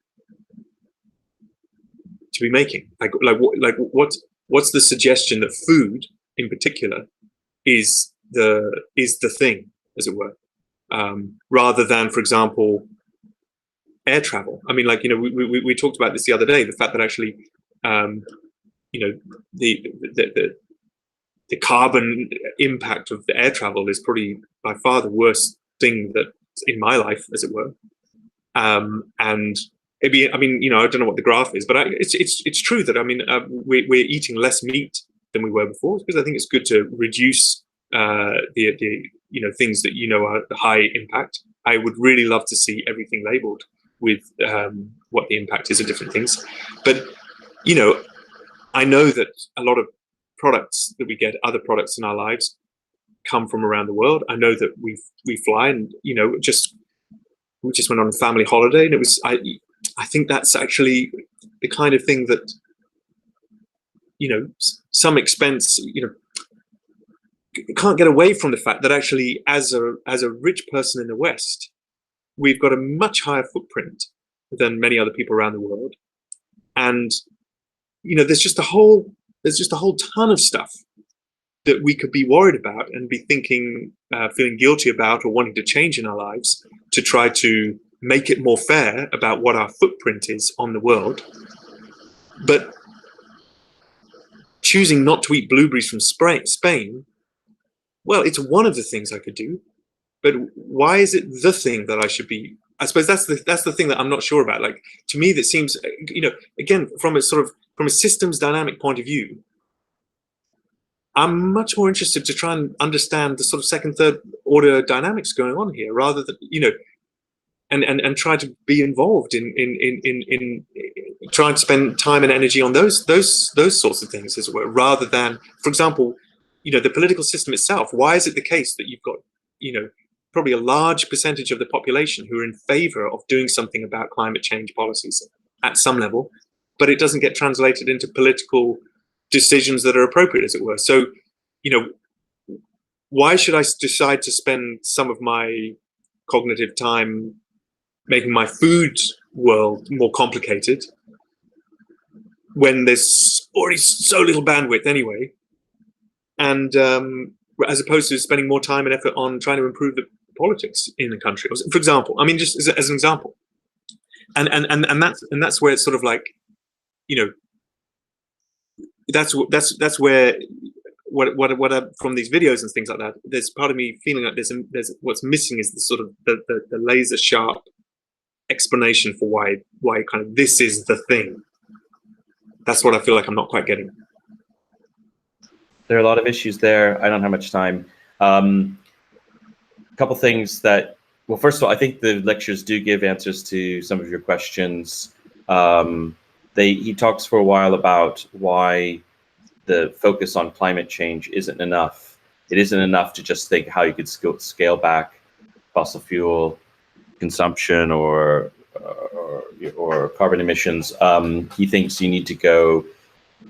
What's the suggestion that food in particular is the thing, as it were, rather than, for example, air travel? I mean, like, you know, we talked about this the other day, the fact that actually, you know, the carbon impact of the air travel is probably by far the worst thing that in my life, as it were, and it'd be, I mean, you know, I don't know what the graph is, but it's true that, I mean, we're eating less meat than we were before, because I think it's good to reduce the you know, things that, you know, are high impact. I would really love to see everything labeled with what the impact is of different things. But, you know, I know that a lot of products that we get, other products in our lives, come from around the world. I know that we fly, and, you know, we just went on a family holiday, and it was, I think that's actually the kind of thing that, you know, some expense, you know, can't get away from the fact that actually, as a rich person in the West, we've got a much higher footprint than many other people around the world. And, you know, there's just a whole ton of stuff that we could be worried about and be thinking, feeling guilty about, or wanting to change in our lives to try to make it more fair about what our footprint is on the world. But choosing not to eat blueberries from Spain, well, it's one of the things I could do, but why is it the thing that I should be? I suppose that's the thing that I'm not sure about. Like, to me, that seems, you know, again, from a systems dynamic point of view, I'm much more interested to try and understand the sort of second, third order dynamics going on here, rather than, you know, and try to be involved in trying to spend time and energy on those sorts of things, as it were, rather than, for example, you know, the political system itself. Why is it the case that you've got, you know, probably a large percentage of the population who are in favor of doing something about climate change policies at some level, but it doesn't get translated into political decisions that are appropriate, as it were? So, you know, why should I decide to spend some of my cognitive time making my food world more complicated when there's already so little bandwidth anyway, and as opposed to spending more time and effort on trying to improve the politics in the country, for example. I mean, just as an example, and that's where it's sort of like, you know, that's where what from these videos and things like that, there's part of me feeling like there's what's missing is the sort of the laser sharp explanation for why kind of this is the thing. That's what I feel like I'm not quite getting. There are a lot of issues there. I don't have much time. A couple things that, well, first of all, I think the lectures do give answers to some of your questions. He talks for a while about why the focus on climate change isn't enough. It isn't enough to just think how you could scale back fossil fuel consumption or carbon emissions. He thinks you need to go,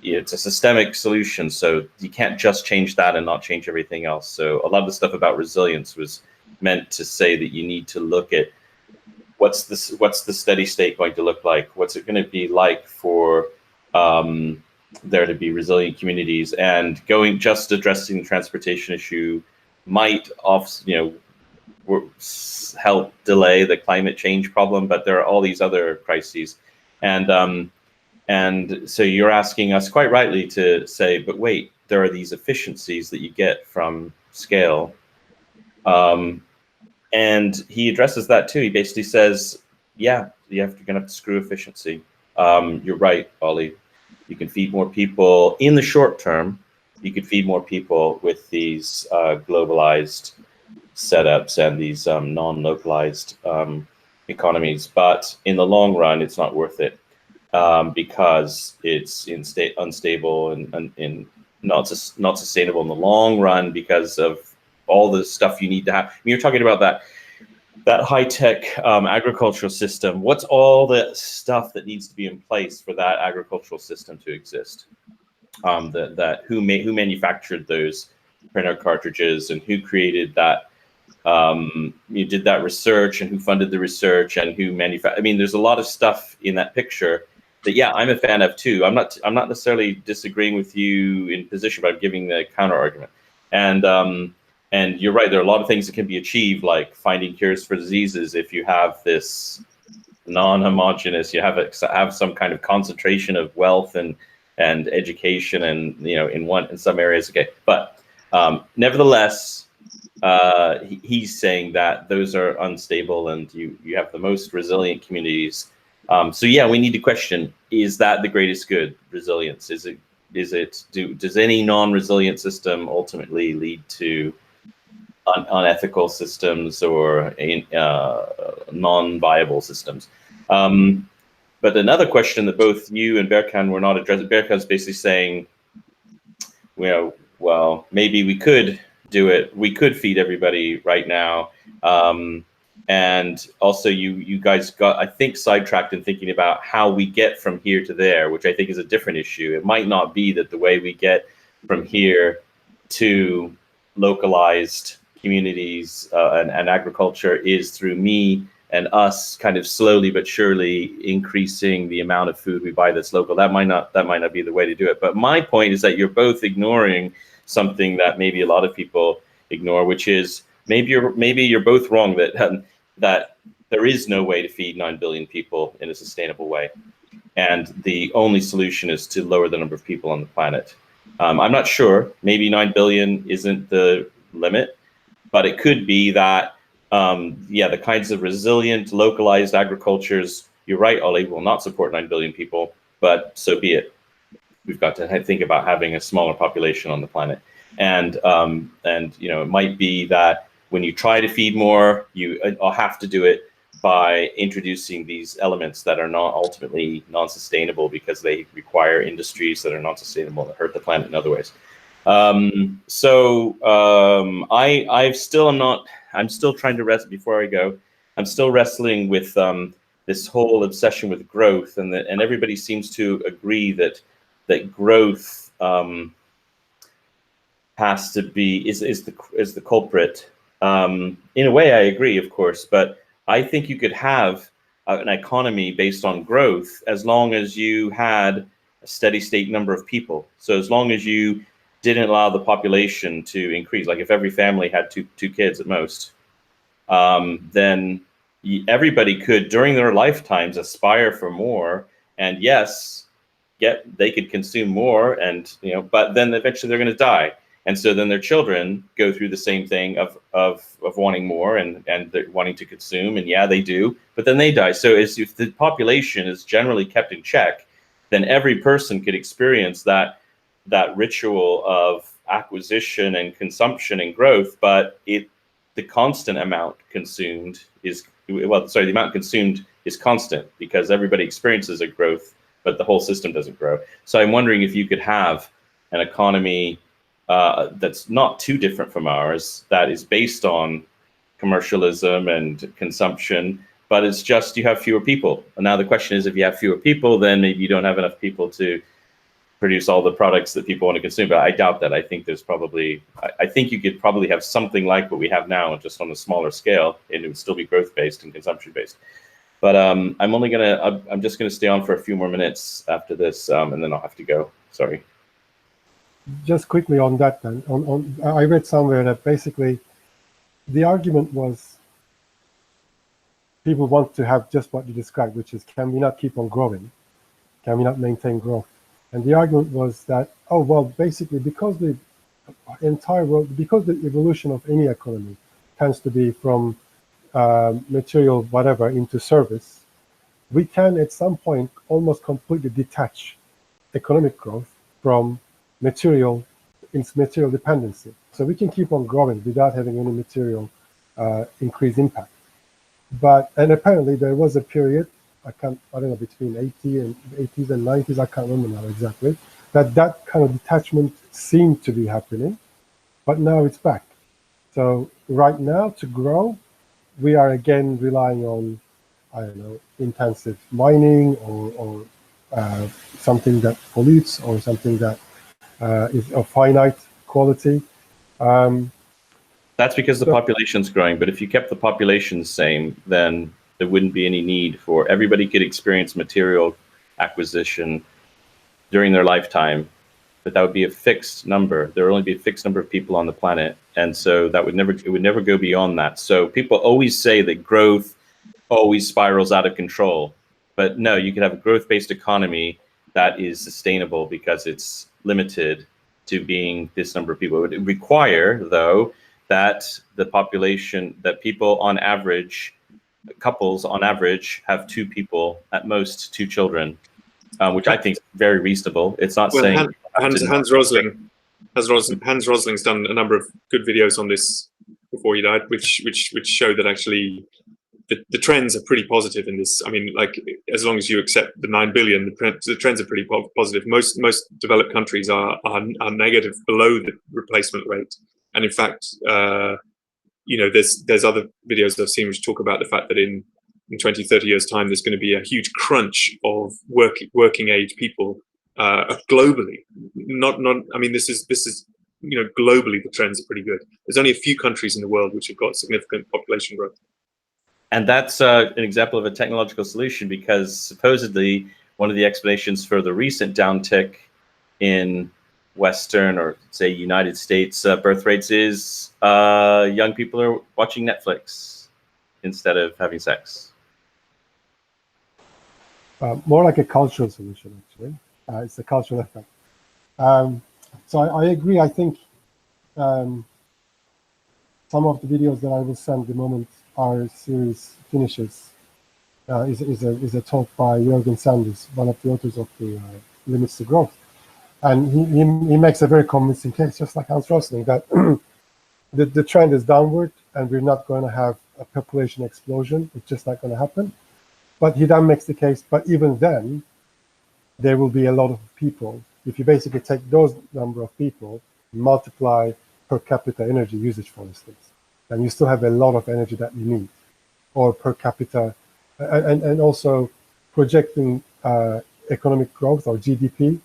it's a systemic solution, so you can't just change that and not change everything else. So a lot of the stuff about resilience was meant to say that you need to look at what's the steady state going to look like? What's it going to be like for there to be resilient communities? And just addressing the transportation issue might help delay the climate change problem, but there are all these other crises. And so you're asking us quite rightly to say, but wait, there are these efficiencies that you get from scale. And he addresses that too. He basically says, yeah, you're going to have to screw efficiency. You're right, Ollie. You can feed more people in the short term. You could feed more people with these globalized setups and these non-localized economies. But in the long run, it's not worth it. Because it's unstable and not sustainable in the long run because of all the stuff you need to have. I mean, you're talking about that high-tech agricultural system. What's all the stuff that needs to be in place for that agricultural system to exist? Who manufactured those printer cartridges and who created that? You did that research and who funded the research and who manufactured. I mean, there's a lot of stuff in that picture that, yeah, I'm a fan of too. I'm not necessarily disagreeing with you in position, but I'm giving the counter argument. And you're right. There are a lot of things that can be achieved, like finding cures for diseases. If you have this non-homogeneous, you have some kind of concentration of wealth and education, and in some areas, okay. But nevertheless, he's saying that those are unstable, and you have the most resilient communities. So yeah, we need to question: is that the greatest good? Resilience? Does any non-resilient system ultimately lead to unethical systems or non-viable systems? But another question that both you and Berkan were not addressing. Berkan's basically saying, well, maybe we could do it. We could feed everybody right now. And also you guys got, I think, sidetracked in thinking about how we get from here to there, which I think is a different issue. It might not be that the way we get from here to localized communities and agriculture is through me and us kind of slowly but surely increasing the amount of food we buy that's local. That might not be the way to do it. But my point is that you're both ignoring something that maybe a lot of people ignore, which is maybe you're both wrong that there is no way to feed 9 billion people in a sustainable way. And the only solution is to lower the number of people on the planet. I'm not sure, maybe 9 billion isn't the limit, but it could be that, the kinds of resilient, localized agricultures, you're right, Ollie, will not support 9 billion people, but so be it. We've got to think about having a smaller population on the planet. And it might be that when you try to feed more, you'll have to do it by introducing these elements that are not ultimately non-sustainable because they require industries that are non-sustainable that hurt the planet in other ways. I'm still trying to rest before I go. I'm still wrestling with this whole obsession with growth, and everybody seems to agree that growth has to be is the culprit. In a way, I agree, of course, but I think you could have an economy based on growth as long as you had a steady state number of people. So as long as you didn't allow the population to increase, like if every family had two kids at most, then everybody could, during their lifetimes, aspire for more. And yes, they could consume more, and but then eventually they're going to die, and so then their children go through the same thing of wanting more and wanting to consume, and yeah, they do, but then they die. So if the population is generally kept in check, then every person could experience that ritual of acquisition and consumption and growth, but the constant amount consumed is, the amount consumed is constant because everybody experiences a growth, but the whole system doesn't grow. So I'm wondering if you could have an economy that's not too different from ours, that is based on commercialism and consumption, but it's just you have fewer people. And now the question is, if you have fewer people, then maybe you don't have enough people to produce all the products that people want to consume. But I doubt that. I think there's probably, I think you could probably have something like what we have now, just on a smaller scale, and it would still be growth-based and consumption-based. But I'm just gonna stay on for a few more minutes after this, and then I'll have to go. Sorry. Just quickly on that then, I read somewhere that basically the argument was people want to have just what you described, which is, can we not keep on growing? Can we not maintain growth? And the argument was that, oh, well, basically because the entire world, because the evolution of any economy tends to be from material whatever into service, we can at some point almost completely detach economic growth from material dependency. So we can keep on growing without having any material increased impact. And apparently there was a period, I don't know, between 80s and 90s, I can't remember now exactly, that kind of detachment seemed to be happening, but now it's back. So right now, to grow, we are again relying on, I don't know, intensive mining or something that pollutes or something that is of finite quality. That's because the population's growing, but if you kept the population the same, then there wouldn't be any need for, everybody could experience material acquisition during their lifetime, but that would be a fixed number. There would only be a fixed number of people on the planet, and so it would never go beyond that. So people always say that growth always spirals out of control, but no, you could have a growth-based economy that is sustainable because it's limited to being this number of people. It would require, though, that the population, that people on average, couples on average, have 2 people, at most 2 children, which I think is very reasonable. It's not saying Hans Rosling's done a number of good videos on this before he died, which show that actually the trends are pretty positive in this. I mean, like, as long as you accept the 9 billion, the trends are pretty positive. Most developed countries are negative, below the replacement rate. And in fact, there's other videos I've seen which talk about the fact that in 20, 30 years' time, there's going to be a huge crunch of working age people globally. I mean, this is globally the trends are pretty good. There's only a few countries in the world which have got significant population growth. And that's an example of a technological solution, because supposedly one of the explanations for the recent downtick in Western, or say United States, birth rates is young people are watching Netflix instead of having sex. More like a cultural solution, actually. It's a cultural effect. So I agree. I think some of the videos that I will send the moment our series finishes is a talk by Jürgen Sanders, one of the authors of the Limits to Growth. And he makes a very convincing case, just like Hans Rosling, that the trend is downward and we're not going to have a population explosion. It's just not going to happen. But he then makes the case, but even then, there will be a lot of people. If you basically take those number of people, multiply per capita energy usage, for instance, then you still have a lot of energy that you need, or per capita, and also projecting economic growth or GDP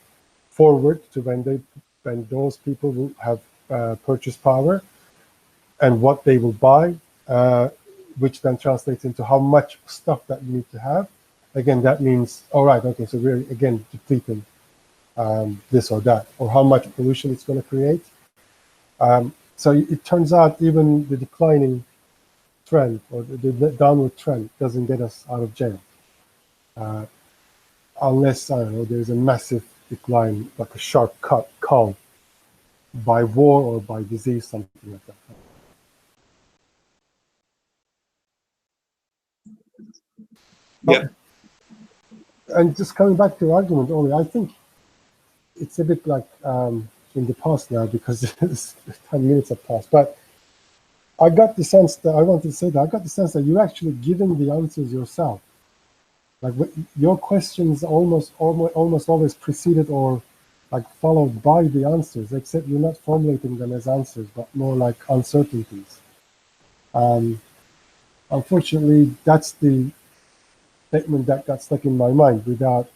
forward to when those people will have purchase power and what they will buy. which then translates into how much stuff that you need to have. Again, that means, all right, okay, so we're again depleting this or that, or how much pollution it's going to create. So it turns out even the declining trend or the downward trend doesn't get us out of jail, unless, I don't know, there's a massive decline, like a sharp call by war or by disease, something like that. Yeah. And just coming back to the argument, only I think it's a bit like in the past now, because 10 minutes have passed. But I got the sense that I wanted to say that I got the sense that you're actually giving the answers yourself. Like your questions almost always preceded or like followed by the answers, except you're not formulating them as answers, but more like uncertainties. Unfortunately, that's the statement that got stuck in my mind without,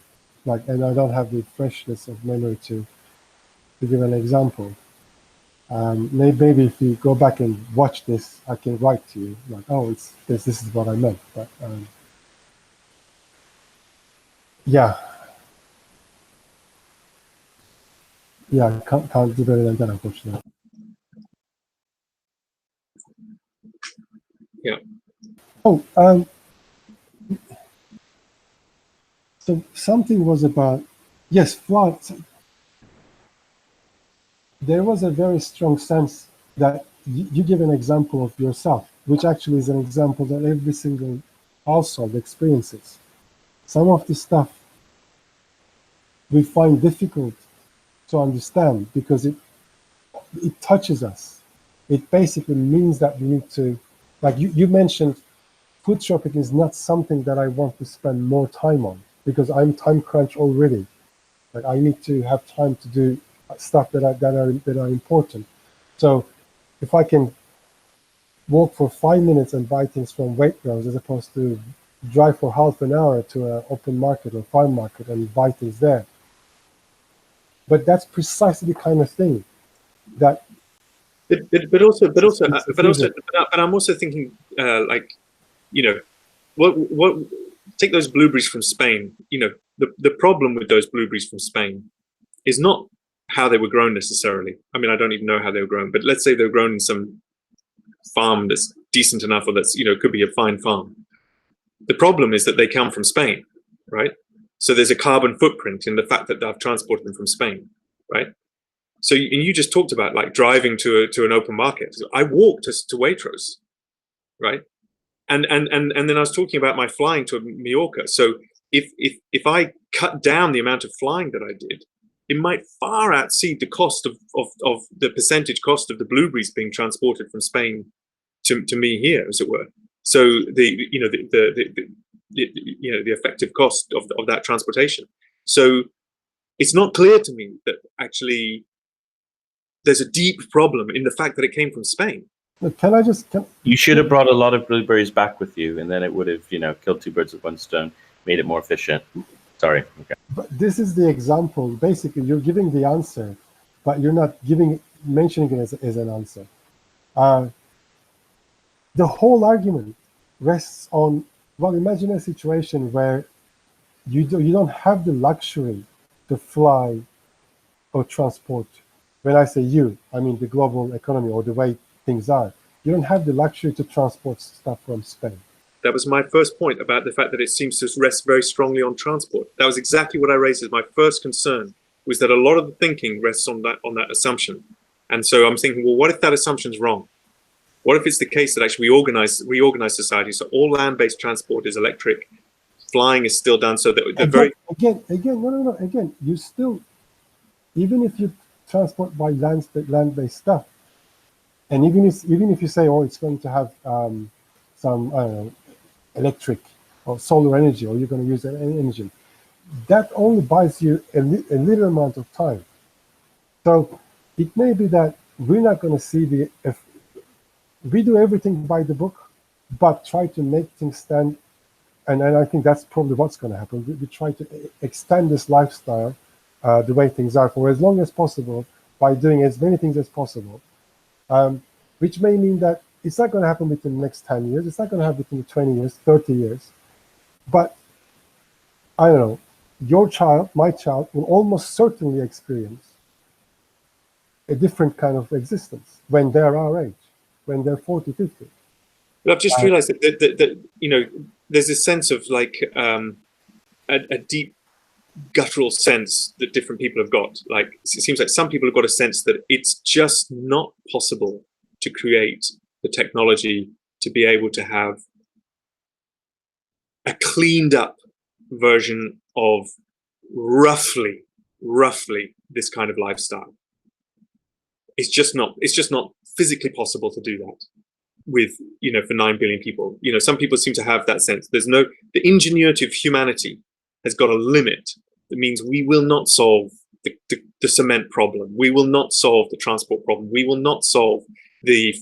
like, and I don't have the freshness of memory to give an example. Maybe if you go back and watch this, I can write to you like, oh, it's this is what I meant. But yeah, I can't do better than that, unfortunately. Yeah. Oh, so something was about, yes, flood. There was a very strong sense that you give an example of yourself, which actually is an example that every single household experiences. Some of the stuff we find difficult to understand because it touches us. It basically means that we need to, like you mentioned, food shopping is not something that I want to spend more time on because I'm time crunch already. Like I need to have time to do stuff that are important. So if I can walk for 5 minutes and buy things from Waitrose as opposed to drive for half an hour to an open market or farm market and buy things there. But that's precisely the kind of thing that. But I'm also thinking, like, you know, what take those blueberries from Spain. You know, the problem with those blueberries from Spain is not how they were grown necessarily. I mean, I don't even know how they were grown, but let's say they're grown in some farm that's decent enough, or that's, you know, could be a fine farm. The problem is that they come from Spain, right? So there's a carbon footprint in the fact that I've transported them from Spain, right? So you just talked about like driving to an open market. I walked to Waitrose, right? And then I was talking about my flying to Mallorca. So if I cut down the amount of flying that I did, it might far exceed the cost of the percentage cost of the blueberries being transported from Spain to me here, as it were. So the effective cost of that transportation. So it's not clear to me that actually there's a deep problem in the fact that it came from Spain. Can I just? You should have brought a lot of blueberries back with you, and then it would have, you know, killed two birds with one stone, made it more efficient. Sorry. Okay. But this is the example. Basically, you're giving the answer, but you're not mentioning it as an answer. The whole argument rests on, well, imagine a situation where you don't have the luxury to fly or transport. When I say you, I mean the global economy or the way things are. You don't have the luxury to transport stuff from Spain. That was my first point about the fact that it seems to rest very strongly on transport. That was exactly what I raised as my first concern, was that a lot of the thinking rests on that assumption. And so I'm thinking, well, what if that assumption's wrong? What if it's the case that actually we reorganize society so all land-based transport is electric, flying is still done, so that again, you still, even if you transport by land-based stuff, and even if you say, oh, it's going to have some, I don't know, electric or solar energy, or you're going to use that energy, that only buys you a little amount of time. So it may be that we're not going to see if we do everything by the book, but try to make things stand. And I think that's probably what's going to happen. We try to extend this lifestyle the way things are for as long as possible by doing as many things as possible, which may mean that it's not going to happen within the next 10 years. It's not going to happen within 20 years, 30 years. But I don't know, your child, my child, will almost certainly experience a different kind of existence when they're our age, when they're 40, 50. But I've just realized that you know, there's a sense of like a deep guttural sense that different people have got. Like, it seems like some people have got a sense that it's just not possible to create the technology to be able to have a cleaned up version of roughly this kind of lifestyle. It's just not physically possible to do that with, you know, for 9 billion people. You know, some people seem to have that sense. The ingenuity of humanity has got a limit. That means we will not solve the cement problem. We will not solve the transport problem. We will not solve the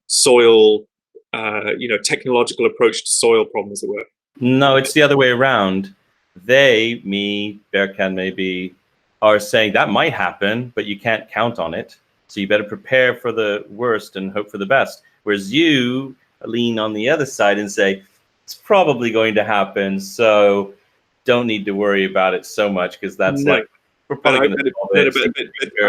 soil, you know, technological approach to soil problems, as it were. No, it's the other way around. They, me, Berkan maybe, are saying that might happen, but you can't count on it. So you better prepare for the worst and hope for the best. Whereas you lean on the other side and say, it's probably going to happen, so don't need to worry about it so much, because that's like, we're probably going to solve it.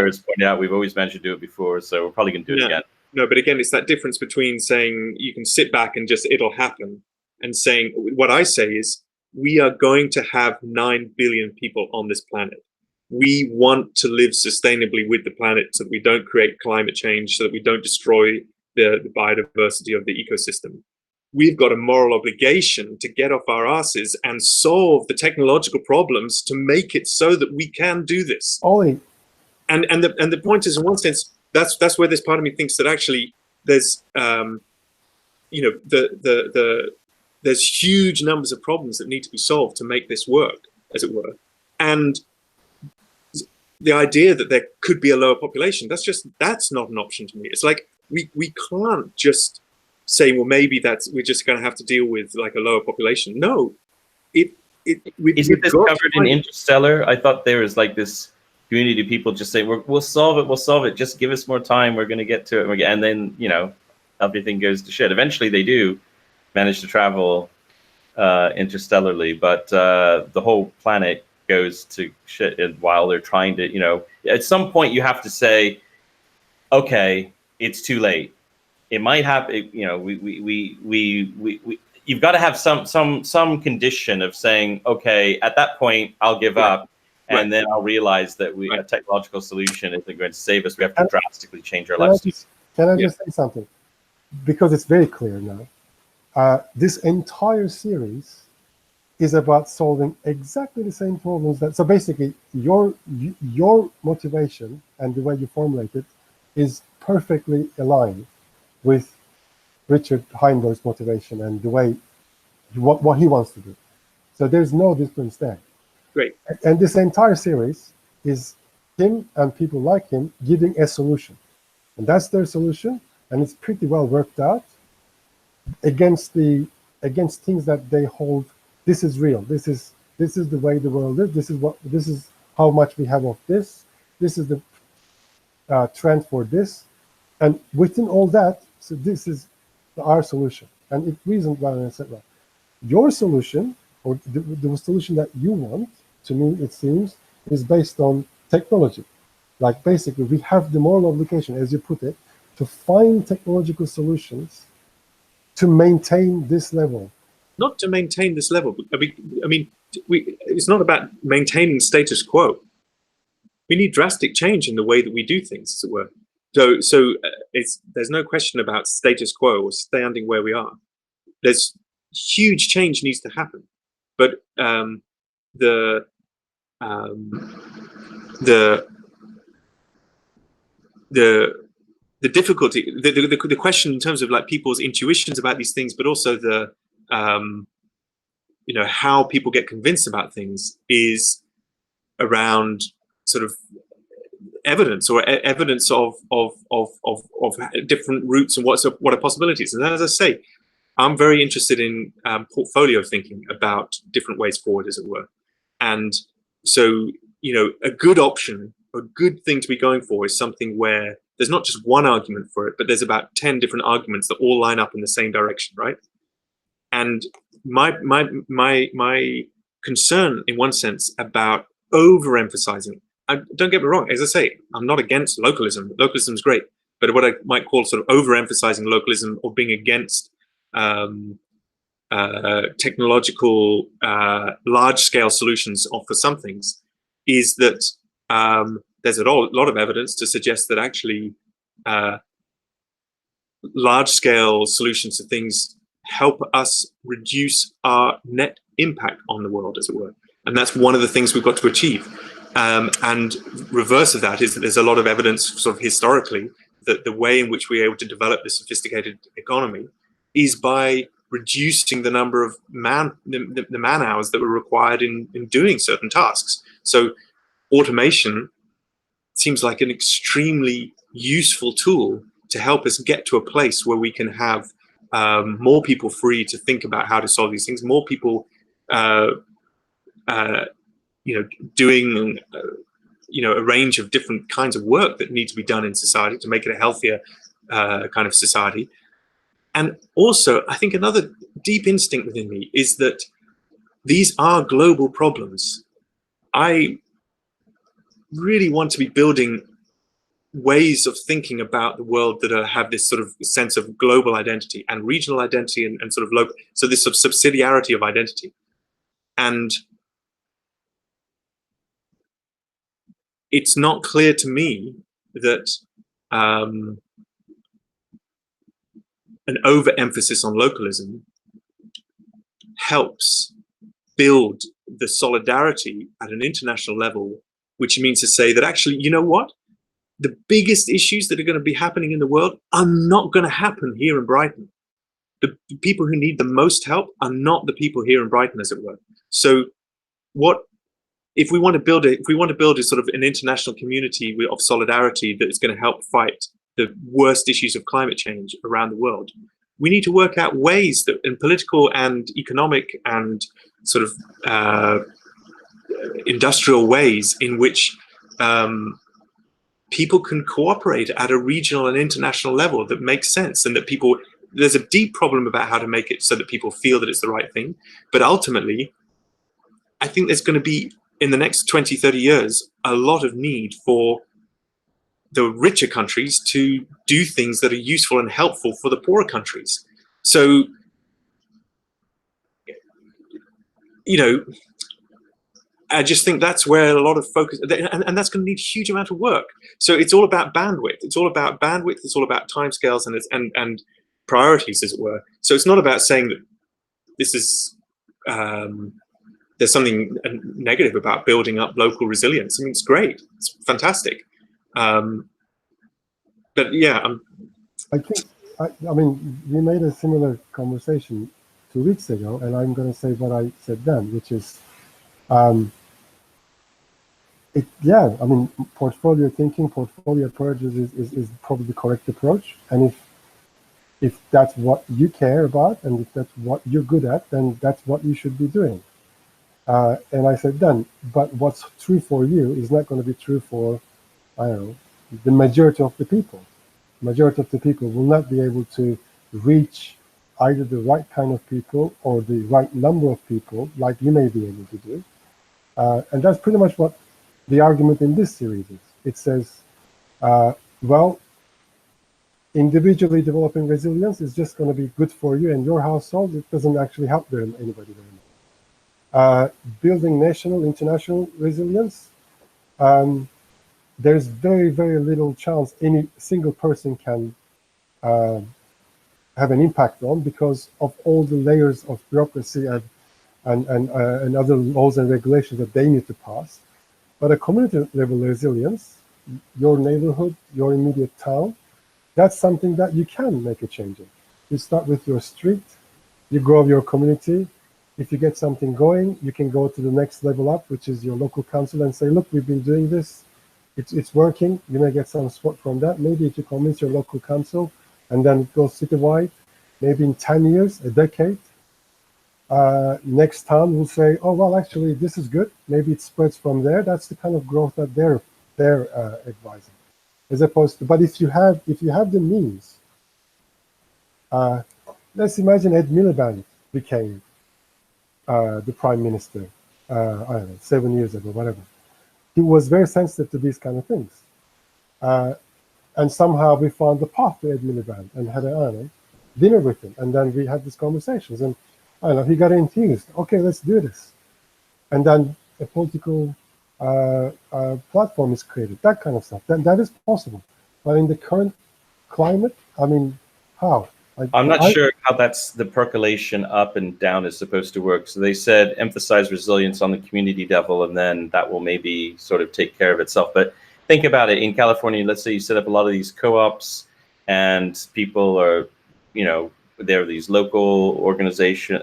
As pointed out, we've always managed to do it before, so we're probably going to do it again. No, but again, it's that difference between saying you can sit back and just it'll happen, and saying what I say is we are going to have 9 billion people on this planet. We want to live sustainably with the planet so that we don't create climate change, so that we don't destroy the biodiversity of the ecosystem. We've got a moral obligation to get off our asses and solve the technological problems to make it so that we can do this. Ollie. And the point is, in one sense, that's where this part of me thinks that actually there's you know, there's huge numbers of problems that need to be solved to make this work, as it were. And the idea that there could be a lower population, that's not an option to me. It's like we can't just say, well, maybe we're just going to have to deal with like a lower population. No, isn't this covered in Interstellar? I thought there was like this community of people just saying, we'll solve it. Just give us more time. We're going to get to it. And then, you know, everything goes to shit. Eventually they do manage to travel interstellarly, but the whole planet goes to shit while they're trying to, you know, at some point you have to say, okay, it's too late. It might happen, you know, you've got to have some condition of saying, okay, at that point I'll give up, and then I'll realize that a technological solution isn't going to save us. We have to drastically change our lifestyle. Can I just say something? Because it's very clear now. This entire series is about solving exactly the same problems so basically your motivation and the way you formulate it is perfectly aligned with Richard Heinberg's motivation and the way what he wants to do. So there's no difference there. Great. And this entire series is him and people like him giving a solution. And that's their solution, and it's pretty well worked out against things that they hold. This is real. This is the way the world is. This is how much we have of this. This is the trend for this, and within all that, so this is our solution. And it reasoned well and said, well, your solution, or the solution that you want, to me it seems, is based on technology. Like basically, we have the moral obligation, as you put it, to find technological solutions to maintain this level. Not to maintain this level. I mean, it's not about maintaining status quo. We need drastic change in the way that we do things, as it were. So there's no question about status quo or standing where we are. There's huge change needs to happen, but the difficulty, the question in terms of like people's intuitions about these things, but also the you know, how people get convinced about things is around sort of evidence or evidence of different routes and what are possibilities. And as I say, I'm very interested in portfolio thinking about different ways forward, as it were. And so, you know, a good option, a good thing to be going for is something where there's not just one argument for it, but there's about 10 different arguments that all line up in the same direction, right? And my concern, in one sense, about overemphasizing. Don't get me wrong. As I say, I'm not against localism. Localism is great, but what I might call sort of overemphasizing localism or being against technological large-scale solutions for some things is that there's a lot of evidence to suggest that actually large-scale solutions to things help us reduce our net impact on the world, as it were. And that's one of the things we've got to achieve. And reverse of that is that there's a lot of evidence sort of historically that the way in which we're able to develop this sophisticated economy is by reducing the number of the man hours that were required in doing certain tasks. So automation seems like an extremely useful tool to help us get to a place where we can have more people free to think about how to solve these things, more people doing a range of different kinds of work that need to be done in society to make it a healthier kind of society. And also, I think another deep instinct within me is that these are global problems. I really want to be building ways of thinking about the world that have this sort of sense of global identity and regional identity and sort of local, so this sort of subsidiarity of identity. And it's not clear to me that an overemphasis on localism helps build the solidarity at an international level, which means to say that actually, you know what? The biggest issues that are going to be happening in the world are not going to happen here in Brighton. The people who need the most help are not the people here in Brighton, as it were. So if we want to build a sort of an international community of solidarity that is going to help fight the worst issues of climate change around the world, we need to work out ways that in political and economic and sort of industrial ways in which people can cooperate at a regional and international level that makes sense, and that there's a deep problem about how to make it so that people feel that it's the right thing. But ultimately, I think there's going to be, in the next 20, 30 years, a lot of need for the richer countries to do things that are useful and helpful for the poorer countries. So, I just think that's where a lot of focus, and that's going to need a huge amount of work. So it's all about bandwidth. It's all about bandwidth. It's all about timescales and priorities, as it were. So it's not about saying that this is there's something negative about building up local resilience. I mean, it's great. It's fantastic. But yeah, I think, I mean, we made a similar conversation 2 weeks ago, and I'm going to say what I said then, which is, portfolio thinking, portfolio approaches is probably the correct approach. And if that's what you care about, and if that's what you're good at, then that's what you should be doing. And I said then, but what's true for you is not going to be true for, I don't know, the majority of the people. Majority of the people will not be able to reach either the right kind of people or the right number of people like you may be able to do. And that's pretty much what the argument in this series is. It says, well, individually developing resilience is just going to be good for you and your household. It doesn't actually help anybody very much. Building national, international resilience, there's very, very little chance any single person can have an impact on, because of all the layers of bureaucracy and other laws and regulations that they need to pass. But a community level resilience, your neighborhood, your immediate town, that's something that you can make a change in. You start with your street, you grow your community. If you get something going, you can go to the next level up, which is your local council, and say, look, we've been doing this. It's working. You may get some support from that. Maybe if you convince your local council, and then it goes citywide, maybe in 10 years, a decade, next town will say, oh, well, actually, this is good. Maybe it spreads from there. That's the kind of growth that they're advising. as opposed to. But if you have the means, let's imagine Ed Miliband became the prime minister. I don't know, 7 years ago, whatever. He was very sensitive to these kind of things, and somehow we found the path to Ed Miliband and had a dinner with him, and then we had these conversations, and I don't know, he got enthused. Okay, let's do this, and then a political platform is created. That kind of stuff. That is possible, but in the current climate, I mean, how? I'm not sure how that's the percolation up and down is supposed to work. So they said emphasize resilience on the community level, and then that will maybe sort of take care of itself. But think about it. In California, let's say you set up a lot of these co-ops, and people are, there are these local organizations,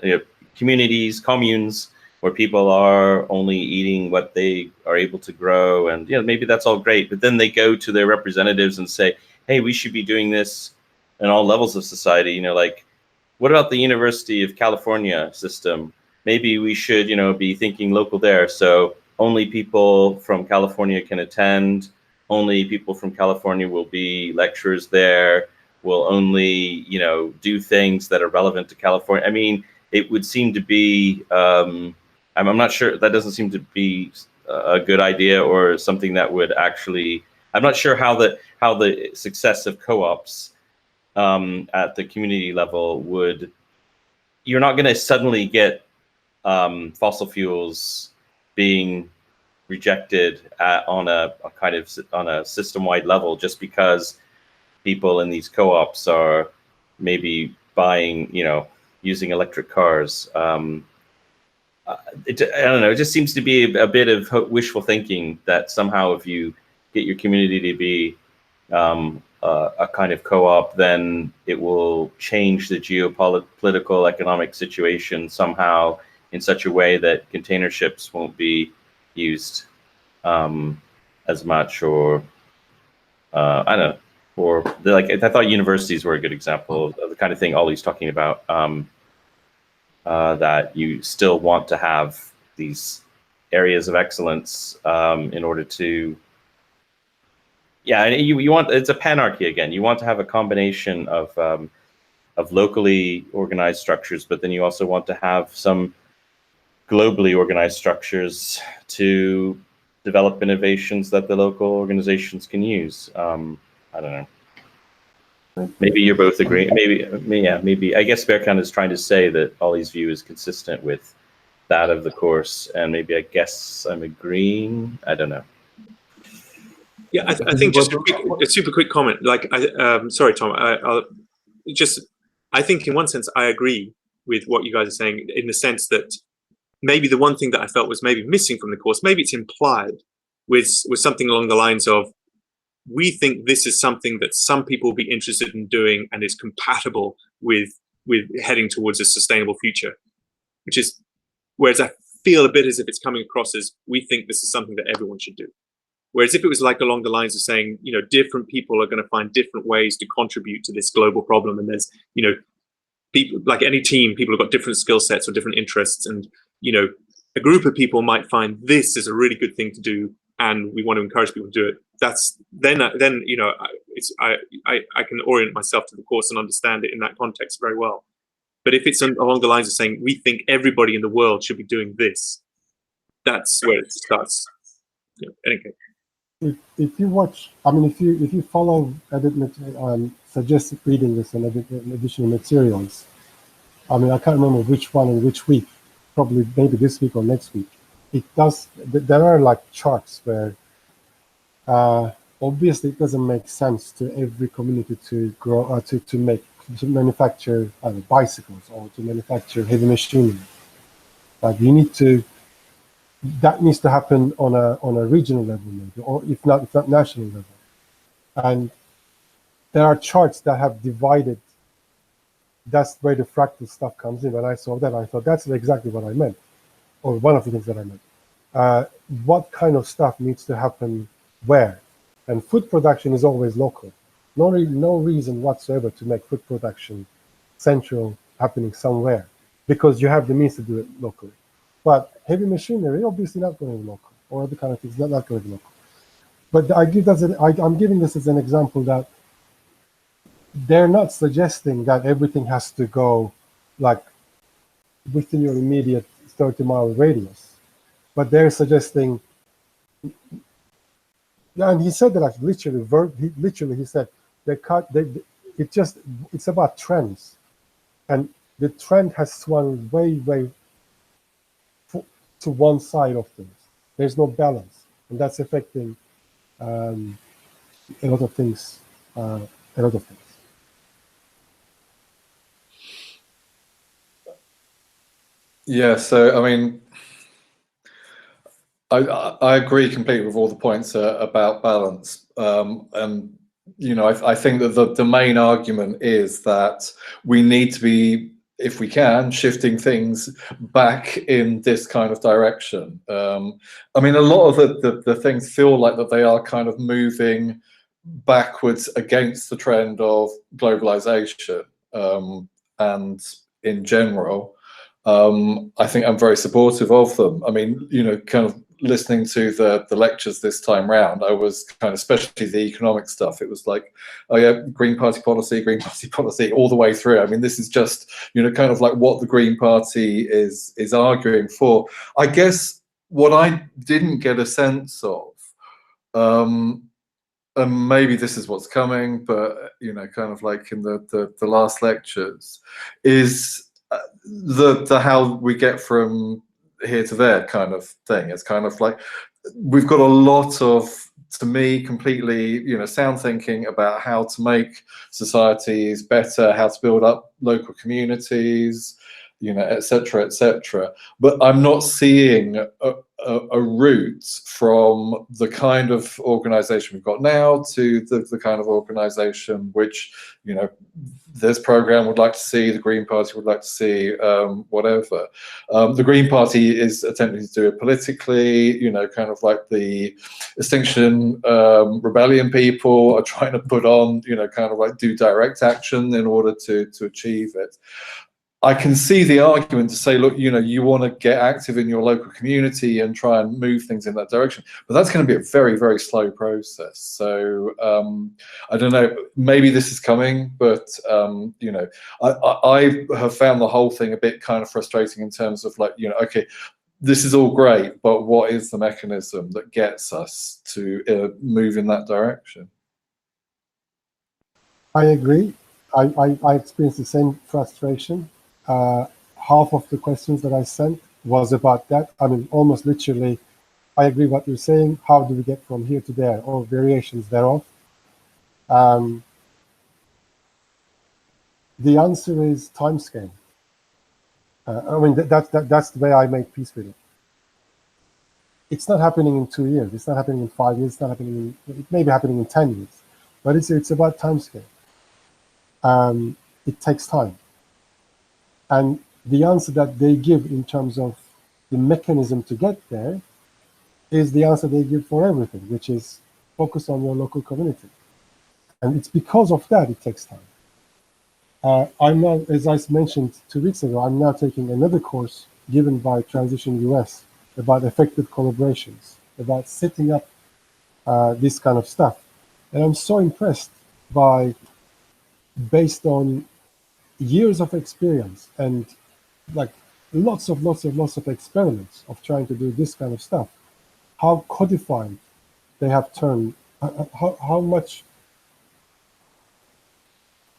communities, communes, where people are only eating what they are able to grow, and maybe that's all great. But then they go to their representatives and say, "Hey, we should be doing this in all levels of society." Like, what about the University of California system? Maybe we should, be thinking local there. So only people from California can attend. Only people from California will be lecturers there. Will only, do things that are relevant to California. I mean, it would seem to be. I'm not sure. That doesn't seem to be a good idea or something that would actually. I'm not sure how the success of co-ops at the community level would. You're not going to suddenly get fossil fuels being rejected on a system-wide level just because people in these co-ops are maybe buying, using electric cars. I don't know. It just seems to be a bit of wishful thinking that somehow if you get your community to be a kind of co-op, then it will change the geopolitical economic situation somehow in such a way that container ships won't be used as much, or I don't know, or I thought universities were a good example of the kind of thing Ollie's talking about. That you still want to have these areas of excellence in order to. Yeah, you want, it's a panarchy again. You want to have a combination of locally organized structures, but then you also want to have some globally organized structures to develop innovations that the local organizations can use. I don't know. Maybe you're both agreeing. Maybe. I guess Berkan is trying to say that Ollie's view is consistent with that of the course, and maybe I guess I'm agreeing. I don't know. Yeah, I think just a super quick comment. Sorry, Tom. I think in one sense I agree with what you guys are saying, in the sense that maybe the one thing that I felt was maybe missing from the course, maybe it's implied, was something along the lines of, we think this is something that some people will be interested in doing and is compatible with heading towards a sustainable future, which is, whereas I feel a bit as if it's coming across as we think this is something that everyone should do. Whereas if it was like along the lines of saying, different people are going to find different ways to contribute to this global problem, and there's, people, like any team, people have got different skill sets or different interests, and a group of people might find this is a really good thing to do, and we want to encourage people to do it. That's then I can orient myself to the course and understand it in that context very well. But if it's along the lines of saying we think everybody in the world should be doing this, that's where it starts. Anyway. If you watch, if you follow suggested reading this and additional materials, I can't remember which one in which week, probably maybe this week or next week. There are like charts where obviously it doesn't make sense to every community to grow to manufacture bicycles or to manufacture heavy machinery. Like that needs to happen on a regional level maybe, or if not national level. And there are charts that have divided. That's where the fractal stuff comes in. When I saw that, I thought that's exactly what I meant, or one of the things that I meant. What kind of stuff needs to happen where? And food production is always local. No reason whatsoever to make food production central, happening somewhere, because you have the means to do it locally. But heavy machinery, obviously not going to be local, or other kind of things, not going to be local. But I'm giving this as an example that they're not suggesting that everything has to go like within your immediate 30-mile radius, but they're suggesting, and he said that like literally he said it's about trends, and the trend has swung way to one side of things. There's no balance, and that's affecting a lot of things. Yeah, so I mean, I agree completely with all the points about balance, and you know, I think that the main argument is that we need to be, if we can, shifting things back in this kind of direction. I mean, a lot of the things feel like that they are kind of moving backwards against the trend of globalization, and in general. I think I'm very supportive of them. I mean, you know, kind of listening to the lectures this time round, I was kind of, especially the economic stuff, it was like, oh yeah, Green Party policy all the way through. I mean, this is just, you know, kind of like what the Green Party is arguing for. I guess what I didn't get a sense of, and maybe this is what's coming, but you know, kind of like in the last lectures, is the how we get from here to there kind of thing. It's kind of like we've got a lot of, to me, completely, you know, sound thinking about how to make societies better, how to build up local communities, you know, etc., etc. But I'm not seeing a route from the kind of organization we've got now to the kind of organization which, you know, this program would like to see, the Green Party would like to see, whatever. The Green Party is attempting to do it politically, you know, kind of like the Extinction Rebellion people are trying to put on, you know, kind of like do direct action in order to achieve it. I can see the argument to say, look, you know, you want to get active in your local community and try and move things in that direction, but that's going to be a very, very slow process. So I don't know, maybe this is coming, but you know, I have found the whole thing a bit kind of frustrating in terms of like, you know, okay, this is all great, but what is the mechanism that gets us to move in that direction? I agree. I experienced the same frustration. Half of the questions that I sent was about that. I mean, almost literally, I agree what you're saying. How do we get from here to there, or variations thereof? The answer is timescale. I mean, that's the way I make peace with it. It's not happening in 2 years. It's not happening in 5 years. It's not happening. It may be happening in 10 years, but it's about timescale. It takes time. And the answer that they give in terms of the mechanism to get there is the answer they give for everything, which is focus on your local community. And it's because of that it takes time. I'm now, as I mentioned 2 weeks ago, I'm now taking another course given by Transition US about effective collaborations, about setting up this kind of stuff. And I'm so impressed by, based on years of experience and like lots of experiments of trying to do this kind of stuff, how codified they have turned, how much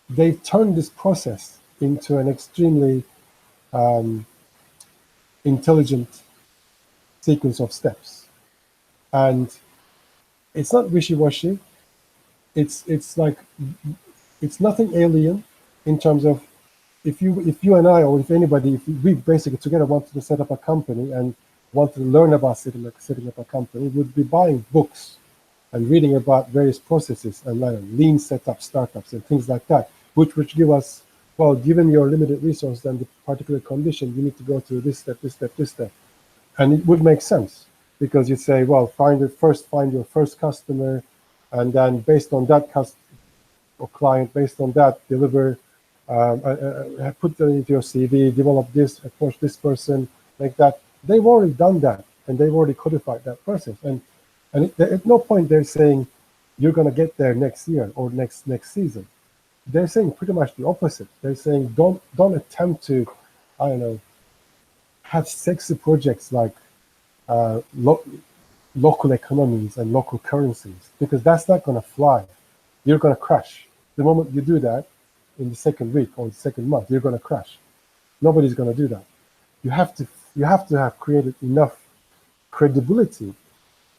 they've turned this process into an extremely intelligent sequence of steps. And it's not wishy-washy. It's like, it's nothing alien in terms of, if you and I, or if anybody, if we basically together wanted to set up a company and wanted to learn about setting up a company, would be buying books and reading about various processes and lean setup startups and things like that, which give us, well, given your limited resource and the particular condition, you need to go through this step, this step, this step. And it would make sense, because you say, well, find your first customer, and then based on that or client, based on that, deliver, put that into your CV, develop this, approach this person, like that. They've already done that, and they've already codified that process. And And at no point they're saying you're going to get there next year or next season. They're saying pretty much the opposite. They're saying don't attempt to, I don't know, have sexy projects like local economies and local currencies, because that's not going to fly. You're going to crash. The moment you do that, in the second week or the second month, you're going to crash. Nobody's going to do that. You have to have created enough credibility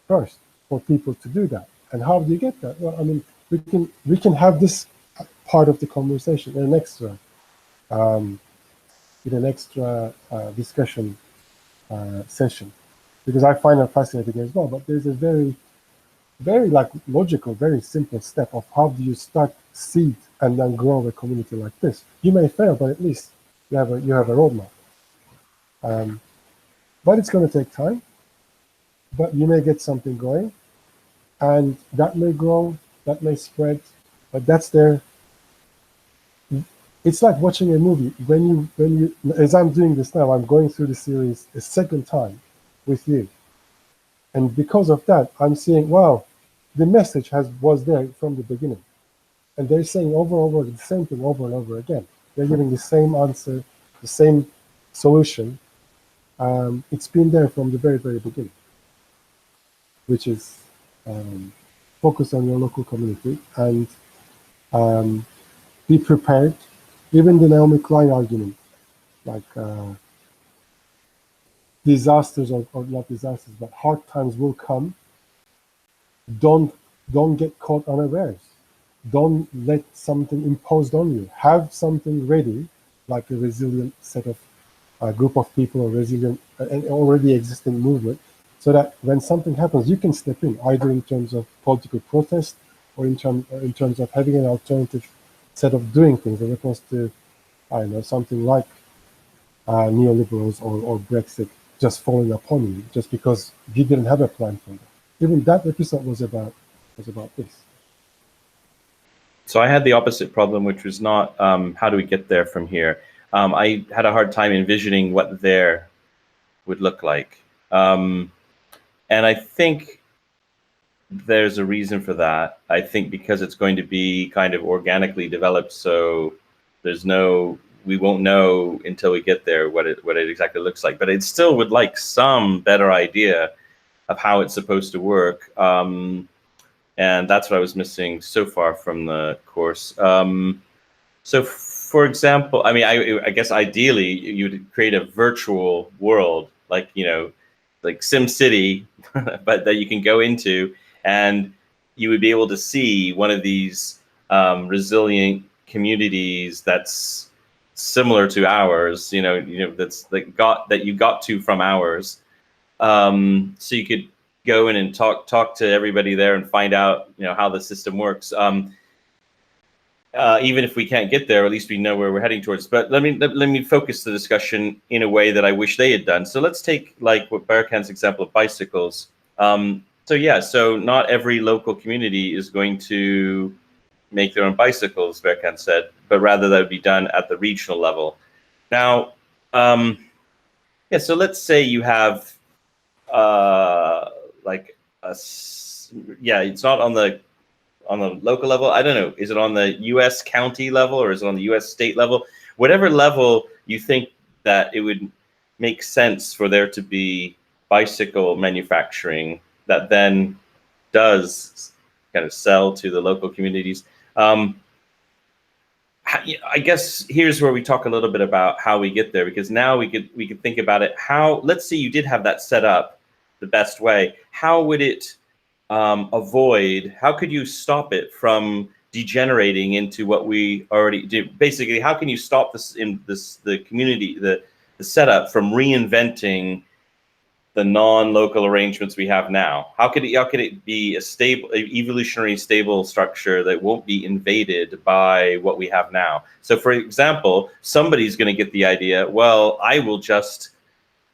first for people to do that. And how do you get that? Well, I mean, we can have this part of the conversation in an extra discussion session, because I find it fascinating as well. But there's a very, very like logical, very simple step of how do you start seed and then grow a community like this. You may fail, but at least you have a roadmap. But it's going to take time. But you may get something going, and that may grow, that may spread. But that's there. It's like watching a movie. When you, as I'm doing this now, I'm going through the series a second time with you, and because of that, I'm seeing, wow, the message was there from the beginning, and they're saying over and over the same thing over and over again. They're giving the same answer, the same solution. It's been there from the very, very beginning, which is focus on your local community and be prepared. Even the Naomi Klein argument, like disasters or not disasters, but hard times will come. Don't get caught unawares. Don't let something imposed on you. Have something ready, like a resilient set of group of people, or resilient and already existing movement, so that when something happens, you can step in, either in terms of political protest or in terms of having an alternative set of doing things, as opposed to, I don't know, something like neoliberals or Brexit just falling upon you just because you didn't have a plan for that. Even that episode was about this. So I had the opposite problem, which was not how do we get there from here. I had a hard time envisioning what there would look like. And I think there's a reason for that. I think because it's going to be kind of organically developed, so we won't know until we get there what it exactly looks like. But it still would like some better idea of how it's supposed to work. And that's what I was missing so far from the course. So, for example, I mean, I guess ideally you would create a virtual world, like, like SimCity, but that you can go into, and you would be able to see one of these resilient communities that's similar to ours. That's that you got to from ours. So you could go in and talk to everybody there and find out, how the system works. Even if we can't get there, at least we know where we're heading towards. But let me focus the discussion in a way that I wish they had done. So let's take like what Berkan's example of bicycles. So not every local community is going to make their own bicycles, Berkan said, but rather that would be done at the regional level. Now, so let's say you have it's not on the local level. I don't know. Is it on the U.S. county level, or is it on the U.S. state level? Whatever level you think that it would make sense for there to be bicycle manufacturing that then does kind of sell to the local communities. I guess here's where we talk a little bit about how we get there, because now we could think about it. Let's say you did have that set up the best way. How would it how could you stop it from degenerating into what we already do? Basically, how can you stop the community, the setup from reinventing the non-local arrangements we have now? How could it be a stable, evolutionary stable structure that won't be invaded by what we have now? So, for example, somebody's going to get the idea, well, I will just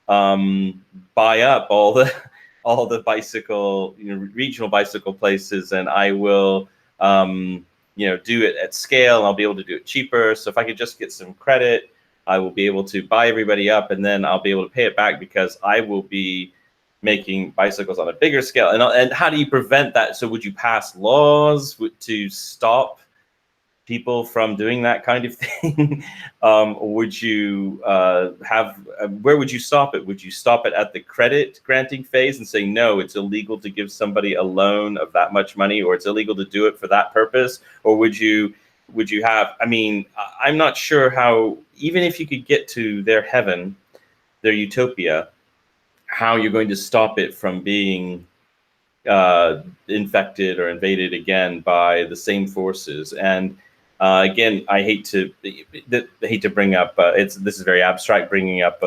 buy up all the bicycle, regional bicycle places, and I will, do it at scale, and I'll be able to do it cheaper. So if I could just get some credit, I will be able to buy everybody up, and then I'll be able to pay it back because I will be making bicycles on a bigger scale, and how do you prevent that? So would you pass laws to stop people from doing that kind of thing? Would you where would you stop it? Would you stop it at the credit granting phase and say, no, it's illegal to give somebody a loan of that much money, or it's illegal to do it for that purpose? Or would you have, I mean, I'm not sure how, even if you could get to their heaven, their utopia, how you're going to stop it from being infected or invaded again by the same forces. And again, I hate to bring up, this is very abstract, bringing up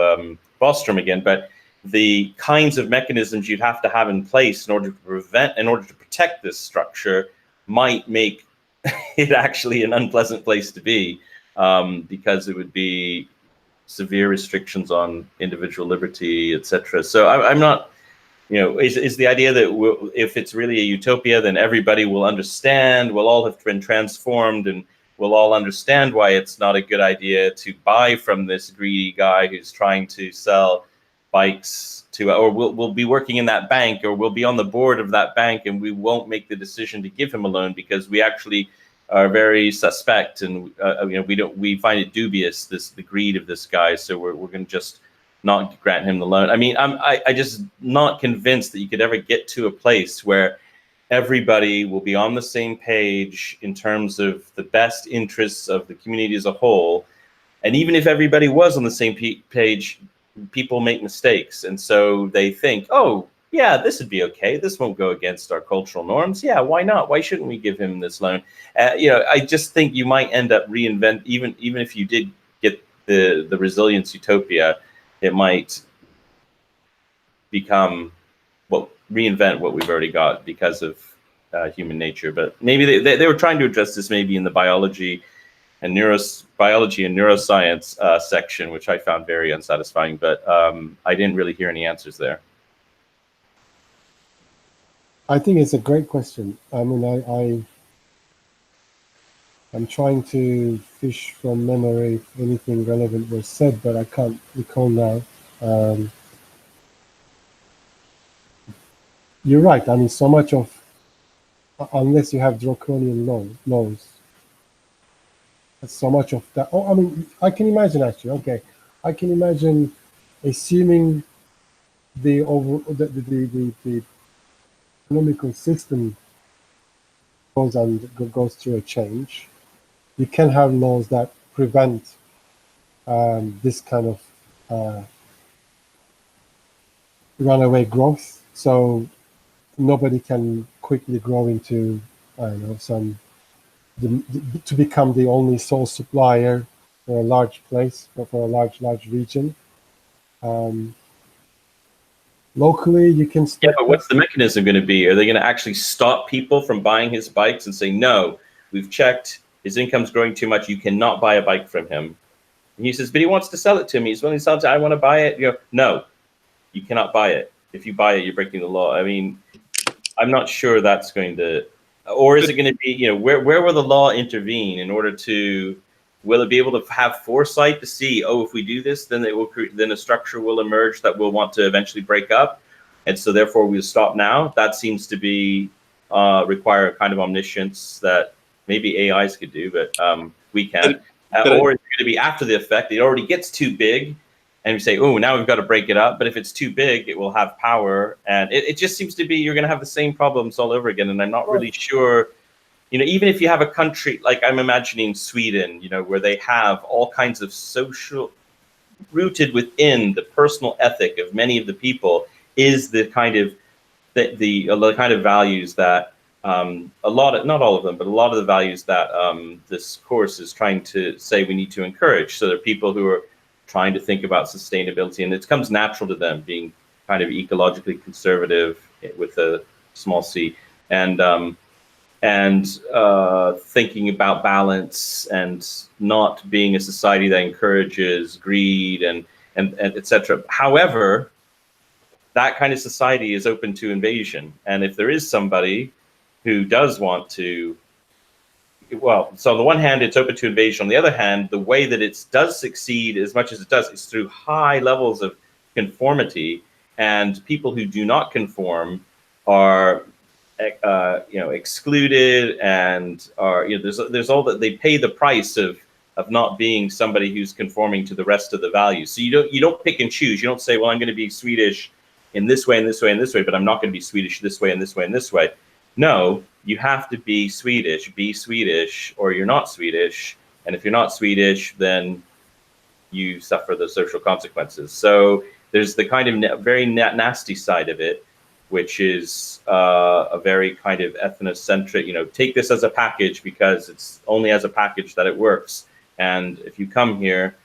Bostrom again, but the kinds of mechanisms you'd have to have in place in order to protect this structure might make it actually an unpleasant place to be, because it would be severe restrictions on individual liberty, etc. So I'm not, is the idea that if it's really a utopia, then everybody will understand, we'll all have been transformed, and we'll all understand why it's not a good idea to buy from this greedy guy who's trying to sell bikes or we'll be working in that bank, or we'll be on the board of that bank, and we won't make the decision to give him a loan because we actually are very suspect, and we find it dubious, the greed of this guy, so we're going to just not grant him the loan. I mean, I just not convinced that you could ever get to a place where everybody will be on the same page in terms of the best interests of the community as a whole. And even if everybody was on the same page, people make mistakes, and so they think, oh yeah, this would be okay, this won't go against our cultural norms, yeah, why not, why shouldn't we give him this loan? I just think you might end up even if you did get the resilience utopia, it might reinvent what we've already got because of human nature. But maybe they were trying to address this maybe in the biology and neuroscience section, which I found very unsatisfying, but I didn't really hear any answers there. I think it's a great question. I mean, I'm trying to fish from memory if anything relevant was said, but I can't recall now. You're right. I mean, so much of, unless you have draconian laws, so much of that. Oh, I mean, I can imagine actually. Okay, I can imagine, assuming the economical system goes through a change, you can have laws that prevent this kind of runaway growth. So nobody can quickly grow into, I don't know, to become the only sole supplier for a large place or for a large region. Locally, you can stop. Yeah, but what's the mechanism going to be? Are they going to actually stop people from buying his bikes and say, no, we've checked, his income's growing too much, you cannot buy a bike from him? And he says, but he wants to sell it to me. He's willing to sell it to me. I want to buy it. No, you cannot buy it. If you buy it, you're breaking the law. I mean, I'm not sure that's going to, or is it going to be, where will the law intervene in order to, will it be able to have foresight to see, oh, if we do this, then then a structure will emerge that we'll want to eventually break up, and so therefore we'll stop now? That seems to be require a kind of omniscience that maybe AIs could do, but we can't. Or it's going to be after the effect. It already gets too big, and we say, oh, now we've got to break it up. But if it's too big, it will have power, and it just seems to be you're going to have the same problems all over again. And I'm not really sure. Even if you have a country, like I'm imagining Sweden, where they have all kinds of social, rooted within the personal ethic of many of the people, is the kind of the kind of values that not all of them, but a lot of the values that this course is trying to say we need to encourage. So there are people who are trying to think about sustainability, and it comes natural to them, being kind of ecologically conservative with a small c, and thinking about balance and not being a society that encourages greed and etc. However, that kind of society is open to invasion, and if there is somebody who does want to, so on the one hand, it's open to invasion. On the other hand, the way that it does succeed as much as it does is through high levels of conformity and people who do not conform are excluded, and are, there's all that, they pay the price of not being somebody who's conforming to the rest of the values. So you don't pick and choose. You don't say, well, I'm going to be Swedish in this way and this way and this way, but I'm not going to be Swedish this way and this way and this way. No, you have to be Swedish, or you're not Swedish. And if you're not Swedish, then you suffer the social consequences. So there's the kind of very nasty side of it, which is a very kind of ethnocentric, take this as a package because it's only as a package that it works. And if you come here,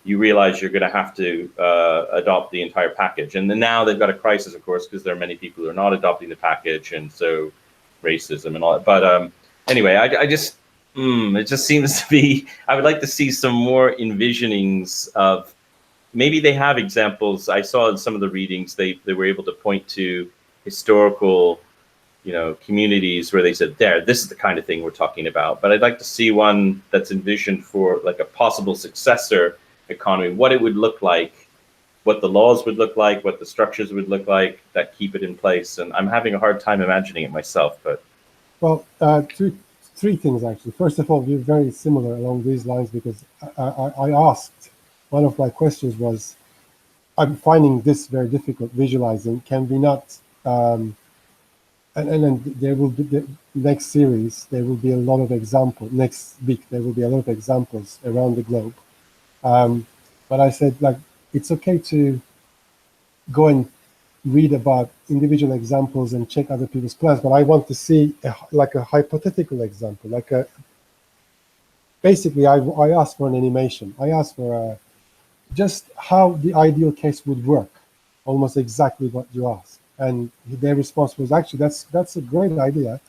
you realize you're going to have to adopt the entire package. And then now they've got a crisis, of course, because there are many people who are not adopting the package, and so racism and all that. But anyway, it just seems to be, I would like to see some more envisionings of, maybe they have examples. I saw in some of the readings, they were able to point to historical communities where they said, this is the kind of thing we're talking about. But I'd like to see one that's envisioned for like a possible successor economy, what it would look like, what the laws would look like, what the structures would look like that keep it in place. And I'm having a hard time imagining it myself. But well, three things actually. First of all, we're very similar along these lines, because I asked, one of my questions was, I'm finding this very difficult visualizing. Can we not? And then there will be the next series. There will be a lot of examples. Next week there will be a lot of examples around the globe. But I said, like, it's okay to go and read about individual examples and check other people's plans, but I want to see like a hypothetical example, like basically I asked for an animation. I asked for just how the ideal case would work, almost exactly what you asked. And their response was, actually, that's a great idea.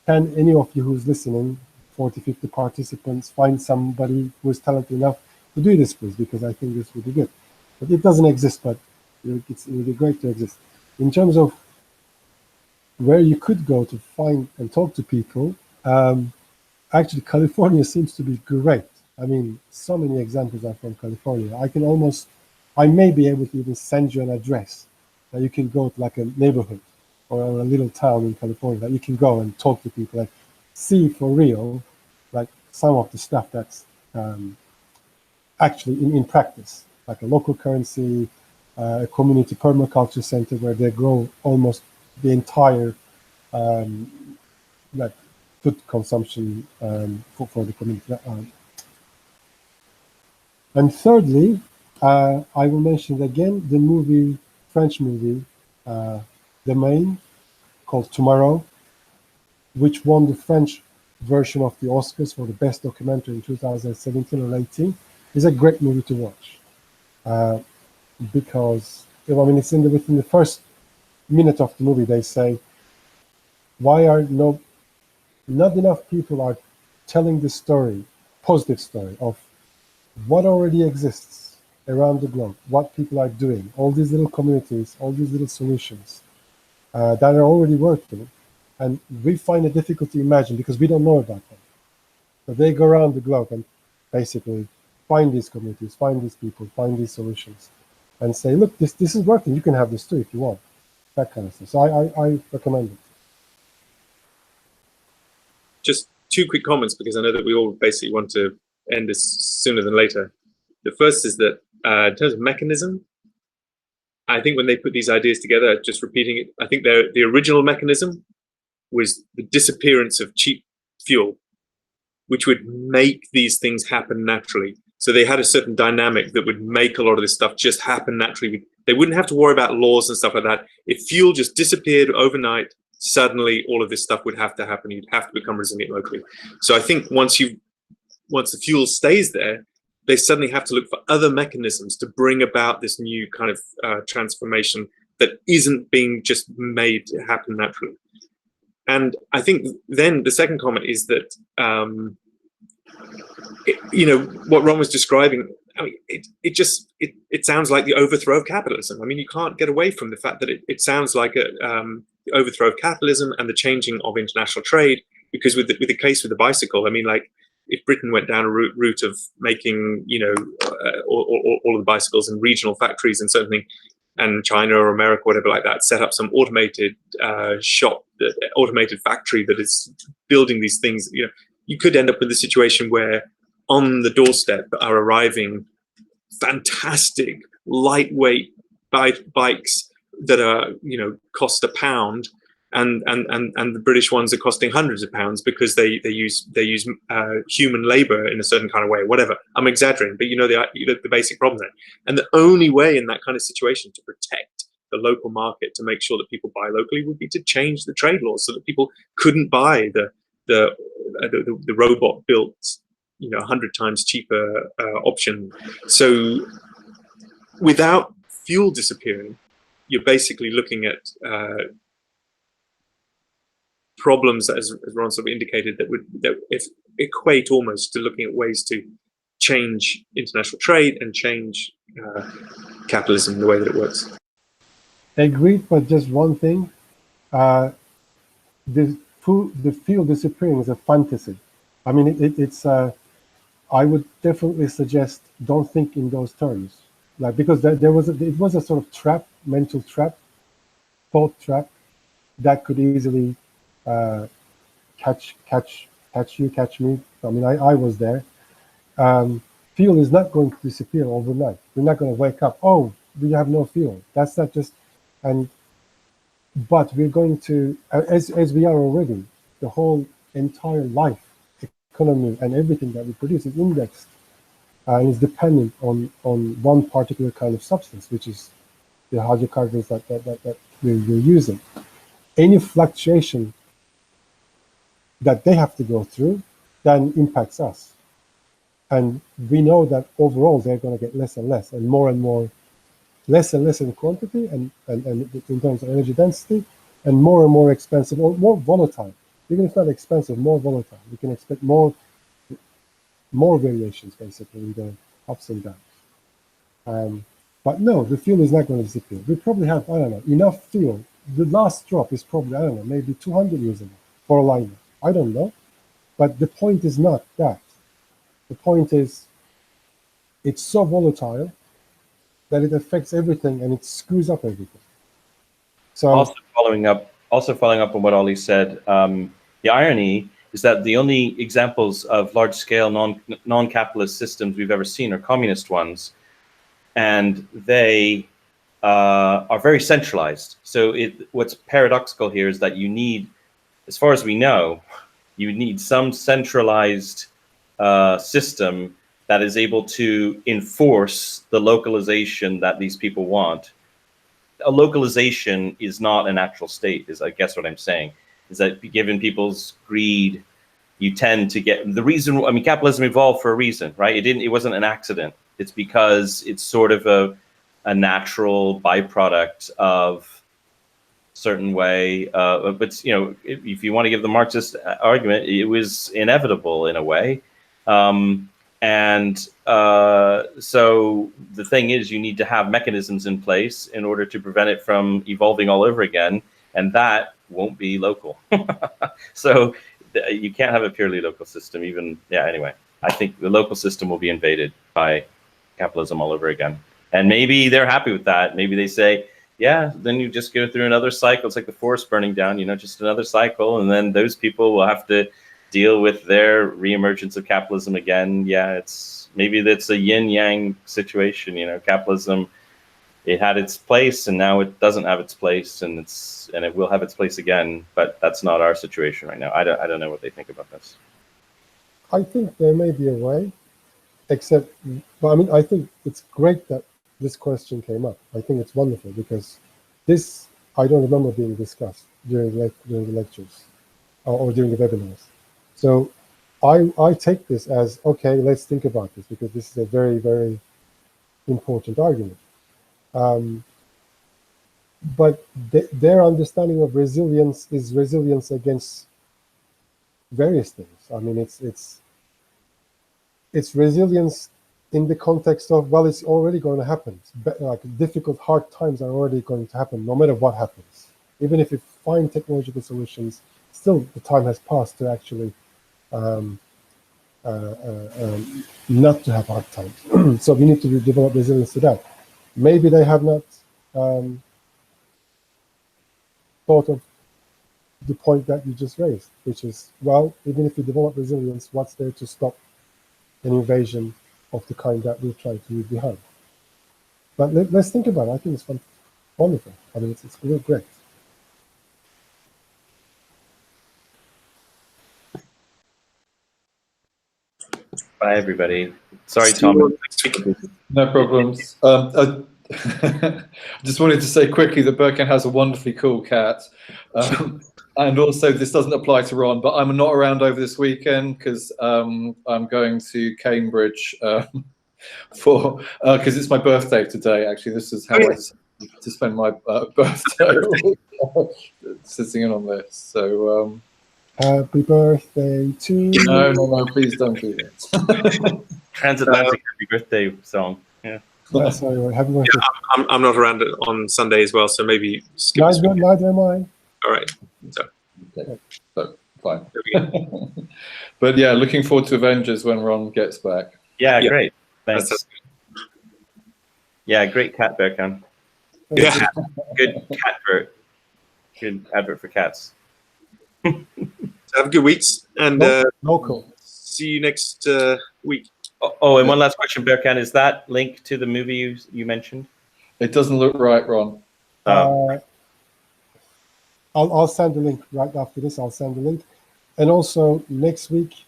Can any of you who's listening, 40, 50 participants, find somebody who's talented enough to do this, please, because I think this would be good. But it doesn't exist, but it would be great to exist. In terms of where you could go to find and talk to people, actually, California seems to be great. I mean, so many examples are from California. I may be able to even send you an address that you can go to, like a neighborhood or a little town in California, that you can go and talk to people, like see for real, like some of the stuff that's actually in practice, like a local currency, a community permaculture center where they grow almost the entire like food consumption for the community. And thirdly, I will mention again the French movie, The Main, called Tomorrow, which won the French version of the Oscars for the best documentary in 2017 or 18. Is a great movie to watch, because it's within the first minute of the movie they say, why are not enough people are telling the story, positive story of what already exists around the globe, what people are doing, all these little communities, all these little solutions that are already working, and we find it difficult to imagine because we don't know about them. So they go around the globe and basically find these communities, find these people, find these solutions, and say, look, this is working. You can have this too if you want. That kind of stuff. So I recommend it. Just two quick comments, because I know that we all basically want to end this sooner than later. The first is that in terms of mechanism, I think when they put these ideas together, just repeating it, I think the original mechanism was the disappearance of cheap fuel, which would make these things happen naturally. So they had a certain dynamic that would make a lot of this stuff just happen naturally. They wouldn't have to worry about laws and stuff like that. If fuel just disappeared overnight, suddenly all of this stuff would have to happen. You'd have to become resilient locally. So I think once the fuel stays there, they suddenly have to look for other mechanisms to bring about this new kind of transformation that isn't being just made to happen naturally. And I think then the second comment is that, what Ron was describing, I mean, it sounds like the overthrow of capitalism. I mean, you can't get away from the fact that it sounds like the overthrow of capitalism and the changing of international trade. Because with the case with the bicycle, I mean, like, if Britain went down a route of making, all of the bicycles in regional factories and something, and China or America, whatever like that, set up some automated shop, automated factory that is building these things. You know, you could end up with a situation where on the doorstep are arriving fantastic lightweight bikes that are, you know, cost £1, and the British ones are costing hundreds of pounds because they use human labor in a certain kind of way. Whatever, I'm exaggerating, but you know the basic problem there. And the only way in that kind of situation to protect the local market, to make sure that people buy locally, would be to change the trade laws so that people couldn't buy the robot built, you know, 100 times cheaper option. So without fuel disappearing, you're basically looking at problems, as Ron sort of indicated, that equate almost to looking at ways to change international trade and change capitalism, the way that it works. Agreed, but just one thing. The fuel disappearing is a fantasy. I mean, it's I would definitely suggest don't think in those terms, like, because it was a sort of trap, mental trap, thought trap that could easily catch me. I mean, I was there. Fuel is not going to disappear overnight. We're not going to wake up, oh, we have no fuel. That's not just, but we're going to, as we are already, the whole entire life, economy, and everything that we produce is indexed and is dependent on one particular kind of substance, which is the hydrocarbons that we're using. Any fluctuation that they have to go through then impacts us. And we know that overall they're going to get less and less, and more, less and less in quantity and in terms of energy density, and more expensive, or more volatile. Even if not expensive, more volatile. We can expect more variations, basically, in the ups and downs. But no, the fuel is not going to disappear. We probably have, I don't know, enough fuel. The last drop is probably, I don't know, maybe 200 years ago for a liner. I don't know. But the point is not that. The point is, it's so volatile that it affects everything and it screws up everything. So also following up on what Ollie said, the irony is that the only examples of large-scale non-capitalist systems we've ever seen are communist ones, and they are very centralized. So what's paradoxical here is that you need, as far as we know, you need some centralized system that is able to enforce the localization that these people want. A localization is not an actual state, is I guess what I'm saying, is that given people's greed, you tend to get the reason. I mean, capitalism evolved for a reason, right? It wasn't an accident. It's because it's sort of a natural byproduct of certain way. But you know, if you want to give the Marxist argument, it was inevitable in a way. So the thing is, you need to have mechanisms in place in order to prevent it from evolving all over again, and that won't be local. So you can't have a purely local system. Anyway, I think the local system will be invaded by capitalism all over again, and maybe they're happy with that. Maybe they say, yeah, then you just go through another cycle. It's like the forest burning down, you know, just another cycle, and then those people will have to deal with their reemergence of capitalism again. Yeah, maybe that's a yin-yang situation, you know. Capitalism, it had its place and now it doesn't have its place, and it will have its place again, but that's not our situation right now. I don't know what they think about this. I think there may be a way, but I mean, I think it's great that this question came up. I think it's wonderful because this, I don't remember being discussed during the lectures or during the webinars. So I take this as, okay, let's think about this, because this is a very, very important argument. But their understanding of resilience is resilience against various things. I mean, it's resilience in the context of, well, it's already going to happen. Like, difficult, hard times are already going to happen, no matter what happens. Even if we find technological solutions, still the time has passed to actually not to have hard times. So we need to develop resilience to that. Maybe they have not thought of the point that you just raised, which is, well, even if we develop resilience, what's there to stop an invasion of the kind that we're trying to leave behind? But let's think about it. I think it's wonderful. I mean, it's really great. Bye, everybody. Sorry, See you Tom. all next week. No problems. I just wanted to say quickly that Birkin has a wonderfully cool cat. And also, this doesn't apply to Ron, but I'm not around over this weekend because I'm going to Cambridge for because it's my birthday today. Actually, this is how I decided to spend my birthday sitting in on this. So Happy birthday to you. no, please don't do that. Transatlantic happy birthday song. Yeah. Yeah, sorry, happy birthday. Yeah, I'm not around on Sunday as well, so maybe skip this week. Neither am I. All right. So, Okay. So fine. there we go. But yeah, looking forward to Avengers when Ron gets back. Yeah, Yeah. great. Thanks. That's Yeah, great cat, Berkan. Yeah. Good advert. Good advert for cats. Have a good weeks, and Local. see you next week. Oh, and one last question, Berkan. Is that link to the movie you mentioned? It doesn't look right, Ron. I'll send the link right after this. I'll send the link. And also next week,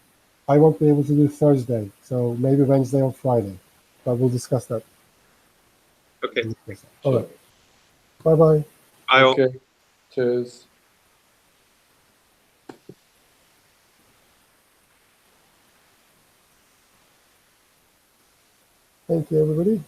I won't be able to do Thursday, so maybe Wednesday or Friday. But we'll discuss that. Okay. All right. Bye-bye. Bye all. Okay. Cheers. Thank you, everybody.